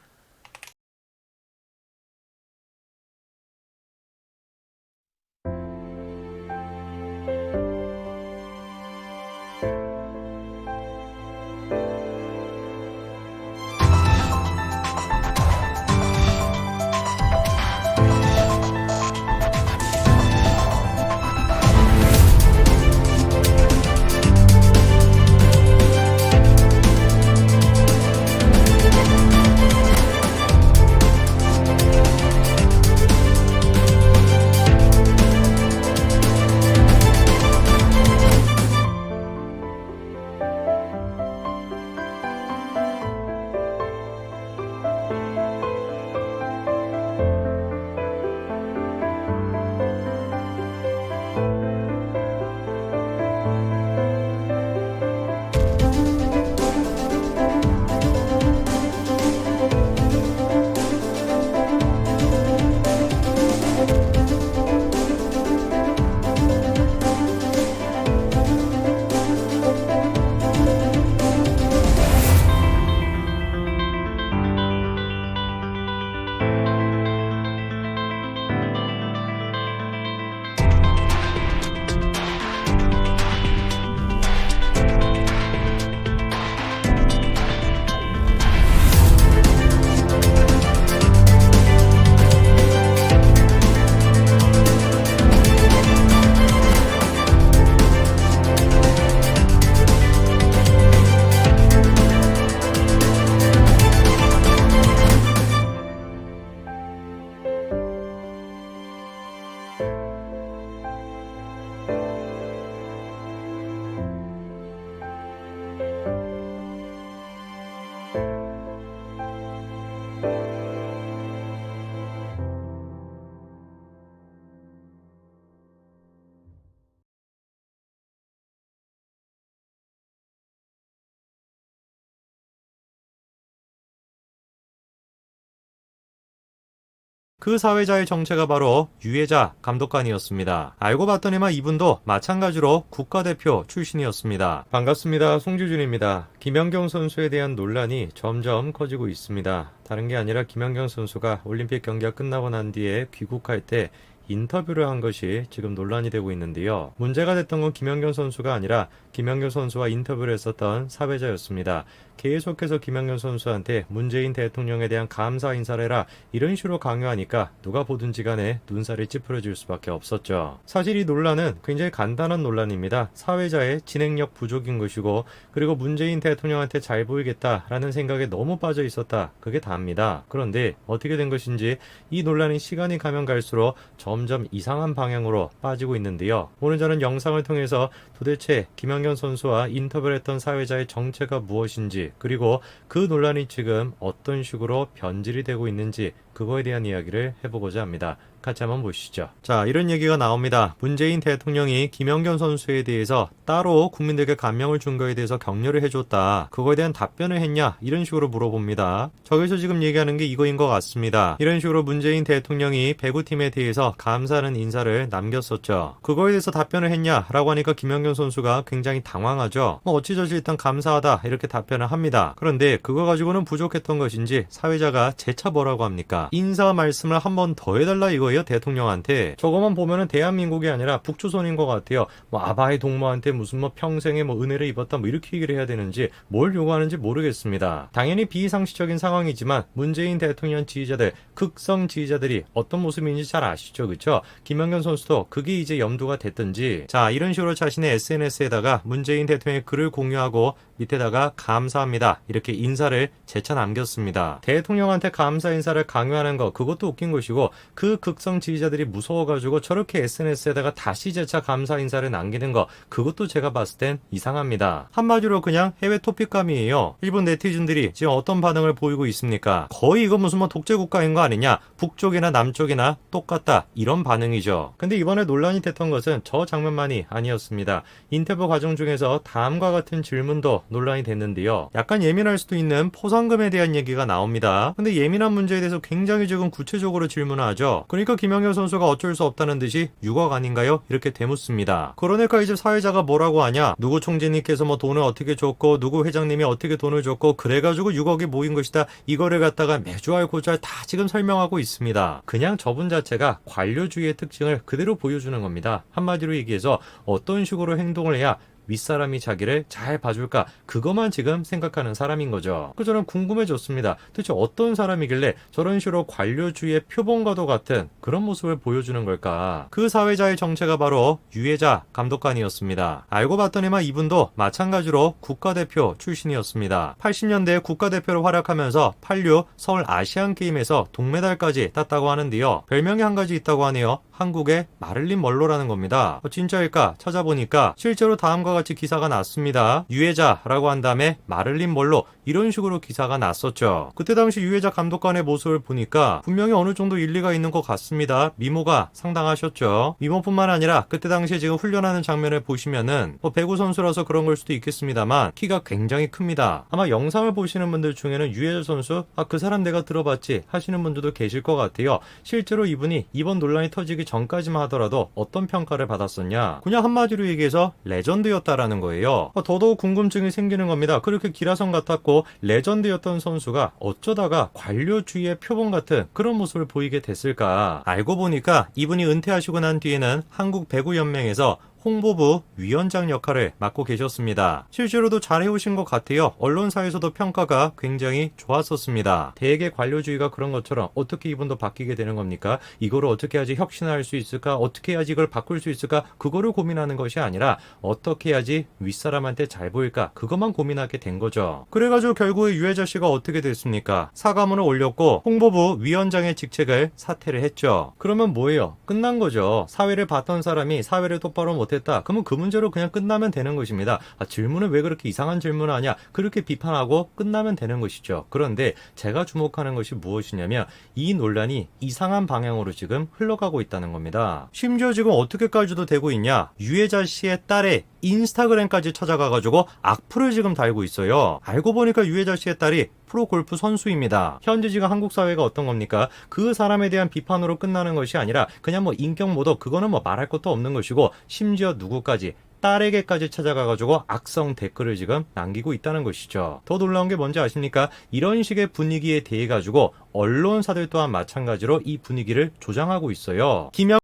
그 사회자의 정체가 바로 유해자 감독관이었습니다. 알고 봤더니만 이분도 마찬가지로 국가대표 출신이었습니다. 반갑습니다. 송주준입니다. 김연경 선수에 대한 논란이 점점 커지고 있습니다. 다른 게 아니라 김연경 선수가 올림픽 경기가 끝나고 난 뒤에 귀국할 때 인터뷰를 한 것이 지금 논란이 되고 있는데요. 문제가 됐던 건 김연경 선수가 아니라 김연경 선수와 인터뷰를 했었던 사회자였습니다. 계속해서 김연경 선수한테 문재인 대통령에 대한 감사 인사를 해라 이런 식으로 강요하니까 누가 보든지 간에 눈살이 찌푸려질 수밖에 없었죠. 사실 이 논란은 굉장히 간단한 논란입니다. 사회자의 진행력 부족인 것이고 그리고 문재인 대통령한테 잘 보이겠다라는 생각에 너무 빠져 있었다. 그게 다입니다. 그런데 어떻게 된 것인지 이 논란이 시간이 가면 갈수록 점점 이상한 방향으로 빠지고 있는데요. 오늘 저는 영상을 통해서 도대체 김연경 선수와 인터뷰를 했던 사회자의 정체가 무엇인지 그리고 그 논란이 지금 어떤 식으로 변질이 되고 있는지 그거에 대한 이야기를 해보고자 합니다. 같이 한번 보시죠. 자, 이런 얘기가 나옵니다. 문재인 대통령이 김연경 선수에 대해서 따로 국민들께 감명을 준 거에 대해서 격려를 해줬다. 그거에 대한 답변을 했냐? 이런 식으로 물어봅니다. 저기서 지금 얘기하는 게 이거인 것 같습니다. 이런 식으로 문재인 대통령이 배구팀에 대해서 감사하는 인사를 남겼었죠. 그거에 대해서 답변을 했냐? 라고 하니까 김연경 선수가 굉장히 당황하죠. 어찌저찌 일단 감사하다 이렇게 답변을 합니다. 그런데 그거 가지고는 부족했던 것인지 사회자가 재차 뭐라고 합니까? 인사 말씀을 한 번 더 해달라 이거예요. 대통령한테. 저거만 보면은 대한민국이 아니라 북조선인 것 같아요. 아바이 동무한테 무슨 평생에 은혜를 입었다 이렇게 얘기를 해야 되는지 뭘 요구하는지 모르겠습니다. 당연히 비상식적인 상황이지만 문재인 대통령 지지자들, 극성 지지자들이 어떤 모습인지 잘 아시죠, 그렇죠? 김연경 선수도 그게 이제 염두가 됐든지 자, 이런 식으로 자신의 SNS에다가 문재인 대통령의 글을 공유하고 밑에다가 감사합니다 이렇게 인사를 재차 남겼습니다. 대통령한테 감사 인사를 강요하는 거 그것도 웃긴 것이고 그 극성 지지자들이 무서워가지고 저렇게 SNS에다가 다시 재차 감사 인사를 남기는 거 그것도 제가 봤을 땐 이상합니다. 한마디로 그냥 해외 토픽감이에요. 일본 네티즌들이 지금 어떤 반응을 보이고 있습니까? 거의 이거 무슨 독재 국가인 거 아니냐? 북쪽이나 남쪽이나 똑같다 이런 반응이죠. 근데 이번에 논란이 됐던 것은 저 장면만이 아니었습니다. 인터뷰 과정 중에서 다음과 같은 질문도 논란이 됐는데요. 약간 예민할 수도 있는 포상금에 대한 얘기가 나옵니다. 근데 예민한 문제에 대해서 굉장히 지금 구체적으로 질문하죠. 그러니까 김연경 선수가 어쩔 수 없다는 듯이 6억 아닌가요? 이렇게 되묻습니다. 그러니까 이제 사회자가 뭐라고 하냐? 누구 총재님께서 돈을 어떻게 줬고 누구 회장님이 어떻게 돈을 줬고 그래가지고 6억이 모인 것이다. 이거를 갖다가 매주알 고주알 다 지금 설명하고 있습니다. 그냥 저분 자체가 관료주의의 특징을 그대로 보여주는 겁니다. 한마디로 얘기해서 어떤 식으로 행동을 해야 윗사람이 자기를 잘 봐줄까 그것만 지금 생각하는 사람인 거죠. 그 저는 궁금해졌습니다. 도대체 어떤 사람이길래 저런 식으로 관료주의의 표본과도 같은 그런 모습을 보여주는 걸까? 그 사회자의 정체가 바로 유해자 감독관이었습니다. 알고 봤더니만 이분도 마찬가지로 국가대표 출신이었습니다. 80년대에 국가대표로 활약하면서 86 서울 아시안게임에서 동메달까지 땄다고 하는데요. 별명이 한 가지 있다고 하네요. 한국의 마를린 먼로라는 겁니다. 진짜일까? 찾아보니까 실제로 다음과 같이 기사가 났습니다. 유해자라고 한 다음에 마를린 먼로 이런 식으로 기사가 났었죠. 그때 당시 유해자 감독관의 모습을 보니까 분명히 어느 정도 일리가 있는 것 같습니다. 미모가 상당하셨죠. 미모뿐만 아니라 그때 당시에 지금 훈련하는 장면을 보시면은 배구 선수라서 그런 걸 수도 있겠습니다만 키가 굉장히 큽니다. 아마 영상을 보시는 분들 중에는 유해자 선수 그 사람 내가 들어봤지 하시는 분들도 계실 것 같아요. 실제로 이분이 이번 논란이 터지기 전까지만 하더라도 어떤 평가를 받았었냐? 그냥 한마디로 얘기해서 레전드였다라는 거예요. 더더욱 궁금증이 생기는 겁니다. 그렇게 기라성 같았고 레전드였던 선수가 어쩌다가 관료주의의 표본 같은 그런 모습을 보이게 됐을까? 알고 보니까 이분이 은퇴하시고 난 뒤에는 한국배구연맹에서 홍보부 위원장 역할을 맡고 계셨습니다. 실제로도 잘 해오신 것 같아요. 언론사에서도 평가가 굉장히 좋았었습니다. 대개 관료주의가 그런 것처럼 어떻게 이분도 바뀌게 되는 겁니까? 이거를 어떻게 해야지 혁신할 수 있을까? 어떻게 해야지 이걸 바꿀 수 있을까? 그거를 고민하는 것이 아니라 어떻게 해야지 윗사람한테 잘 보일까? 그것만 고민하게 된 거죠. 그래가지고 결국에 유해자 씨가 어떻게 됐습니까? 사과문을 올렸고 홍보부 위원장의 직책을 사퇴를 했죠. 그러면 뭐예요? 끝난 거죠. 사회를 봤던 사람이 사회를 똑바로 못 했다. 그러면 그 문제로 그냥 끝나면 되는 것입니다. 질문을 왜 그렇게 이상한 질문을 하냐? 그렇게 비판하고 끝나면 되는 것이죠. 그런데 제가 주목하는 것이 무엇이냐면 이 논란이 이상한 방향으로 지금 흘러가고 있다는 겁니다. 심지어 지금 어떻게까지도 되고 있냐? 유해자 씨의 딸의 인스타그램까지 찾아가가지고 악플을 지금 달고 있어요. 알고 보니까 유해자 씨의 딸이 프로골프 선수입니다. 현재 지금 한국 사회가 어떤 겁니까? 그 사람에 대한 비판으로 끝나는 것이 아니라 그냥 뭐 인격 모독, 그거는 뭐 말할 것도 없는 것이고, 심지어 누구까지, 딸에게까지 찾아가가지고 악성 댓글을 지금 남기고 있다는 것이죠. 더 놀라운 게 뭔지 아십니까? 이런 식의 분위기에 대해 가지고 언론사들 또한 마찬가지로 이 분위기를 조장하고 있어요. 김영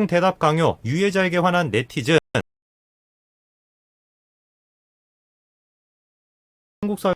대답 강요, 유해자에게 화난 네티즌. 한국 사회가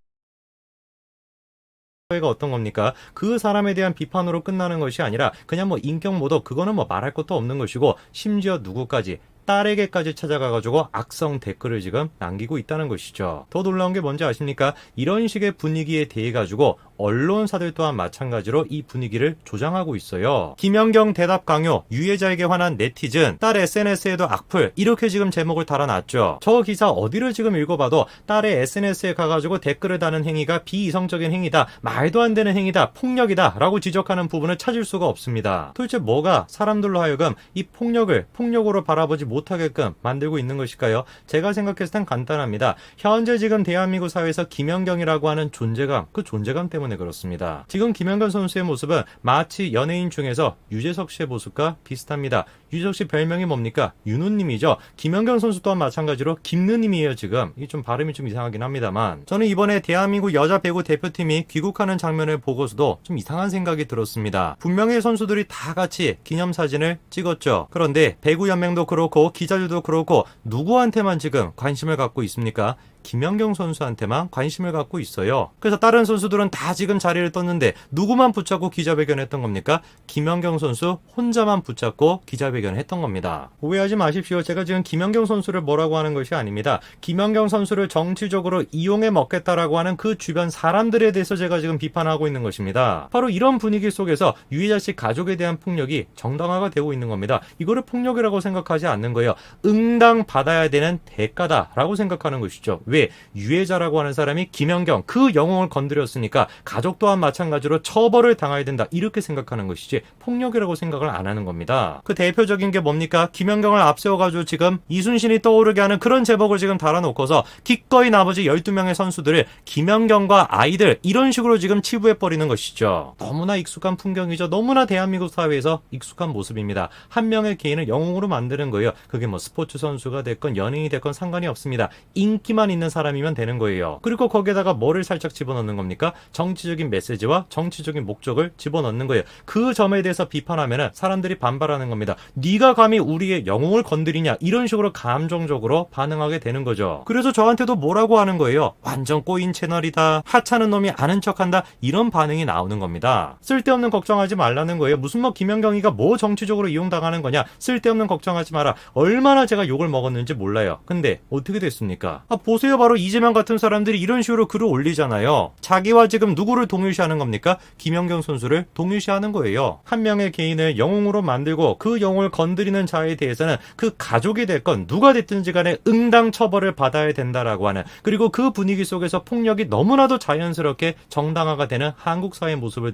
어떤 겁니까? 그 사람에 대한 비판으로 끝나는 것이 아니라 그냥 뭐 인격 모독, 그거는 뭐 말할 것도 없는 것이고, 심지어 누구까지, 딸에게까지 찾아가가지고 악성 댓글을 지금 남기고 있다는 것이죠. 더 놀라운 게 뭔지 아십니까? 이런 식의 분위기에 대해 가지고 언론사들 또한 마찬가지로 이 분위기를 조장하고 있어요. 김연경 대답 강요, 유해자에게 화난 네티즌, 딸 SNS에도 악플, 이렇게 지금 제목을 달아놨죠. 저 기사 어디를 지금 읽어봐도 딸의 SNS에 가가지고 댓글을 다는 행위가 비이성적인 행위다, 말도 안 되는 행위다, 폭력이다 라고 지적하는 부분을 찾을 수가 없습니다. 도대체 뭐가 사람들로 하여금 이 폭력을 폭력으로 바라보지 못하게끔 만들고 있는 것일까요? 제가 생각했을 땐 간단합니다. 현재 지금 대한민국 사회에서 김연경이라고 하는 존재감, 그 존재감 때문에 그렇습니다. 지금 김연경 선수의 모습은 마치 연예인 중에서 유재석 씨의 모습과 비슷합니다. 유재석 씨 별명이 뭡니까? 윤우님이죠. 김연경 선수 또한 마찬가지로 김느님이에요. 지금 이 좀 발음이 좀 이상하긴 합니다만, 저는 이번에 대한민국 여자 배구 대표팀이 귀국하는 장면을 보고서도 좀 이상한 생각이 들었습니다. 분명히 선수들이 다 같이 기념사진을 찍었죠. 그런데 배구연맹도 그렇고 기자들도 그렇고 누구한테만 지금 관심을 갖고 있습니까? 김연경 선수한테만 관심을 갖고 있어요. 그래서 다른 선수들은 다 지금 자리를 떴는데 누구만 붙잡고 기자회견했던 겁니까? 김연경 선수 혼자만 붙잡고 기자회견을 했던 겁니다. 오해하지 마십시오. 제가 지금 김연경 선수를 뭐라고 하는 것이 아닙니다. 김연경 선수를 정치적으로 이용해 먹겠다라고 하는 그 주변 사람들에 대해서 제가 지금 비판하고 있는 것입니다. 바로 이런 분위기 속에서 유해자 씨 가족에 대한 폭력이 정당화가 되고 있는 겁니다. 이거를 폭력이라고 생각하지 않는 거예요. 응당 받아야 되는 대가다라고 생각하는 것이죠. 왜? 유해자라고 하는 사람이 김연경, 그 영웅을 건드렸으니까 가족 또한 마찬가지로 처벌을 당해야 된다, 이렇게 생각하는 것이지 폭력이라고 생각을 안 하는 겁니다. 그 대표적인 게 뭡니까? 김연경을 앞세워가지고 지금 이순신이 떠오르게 하는 그런 제목을 지금 달아놓고서 기꺼이 나머지 12명의 선수들을 김연경과 아이들, 이런 식으로 지금 치부해버리는 것이죠. 너무나 익숙한 풍경이죠. 너무나 대한민국 사회에서 익숙한 모습입니다. 한 명의 개인을 영웅으로 만드는 거예요. 그게 뭐 스포츠 선수가 됐건 연예인이 됐건 상관이 없습니다. 인기만 있는 사람이면 되는 거예요. 그리고 거기에다가 뭐를 살짝 집어넣는 겁니까? 정치적인 메시지와 정치적인 목적을 집어넣는 거예요. 그 점에 대해서 비판하면 사람들이 반발하는 겁니다. 네가 감히 우리의 영웅을 건드리냐, 이런 식으로 감정적으로 반응하게 되는 거죠. 그래서 저한테도 뭐라고 하는 거예요? 완전 꼬인 채널이다, 하찮은 놈이 아는 척한다, 이런 반응이 나오는 겁니다. 쓸데없는 걱정하지 말라는 거예요. 무슨 뭐 김연경이가 뭐 정치적으로 이용당하는 거냐, 쓸데없는 걱정하지 마라. 얼마나 제가 욕을 먹었는지 몰라요. 근데 어떻게 됐습니까? 보세요. 바로 이재명 같은 사람들이 이런 식으로 글을 올리잖아요. 자기와 지금 누구를 동일시하는 겁니까? 김연경 선수를 동일시하는 거예요. 한 명의 개인을 영웅으로 만들고 그 영웅을 건드리는 자에 대해서는 그 가족이 됐건 누가 됐든지 간에 응당 처벌을 받아야 된다라고 하는, 그리고 그 분위기 속에서 폭력이 너무나도 자연스럽게 정당화가 되는 한국 사회의 모습을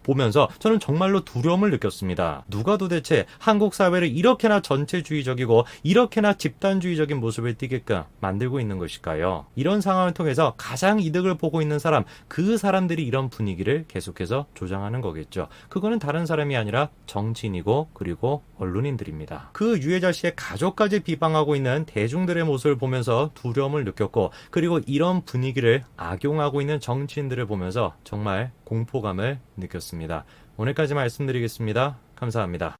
보면서 저는 정말로 두려움을 느꼈습니다. 누가 도대체 한국 사회를 이렇게나 전체주의적이고 이렇게나 집단주의적인 모습을 띠게끔 만들고 있는 것일까요? 이런 상황을 통해서 가장 이득을 보고 있는 사람, 그 사람들이 이런 분위기를 계속해서 조장하는 거겠죠. 그거는 다른 사람이 아니라 정치인이고 그리고 언론인들입니다. 그 유해자 씨의 가족까지 비방하고 있는 대중들의 모습을 보면서 두려움을 느꼈고, 그리고 이런 분위기를 악용하고 있는 정치인들을 보면서 정말 공포감을 느꼈습니다. 오늘까지 말씀드리겠습니다. 감사합니다.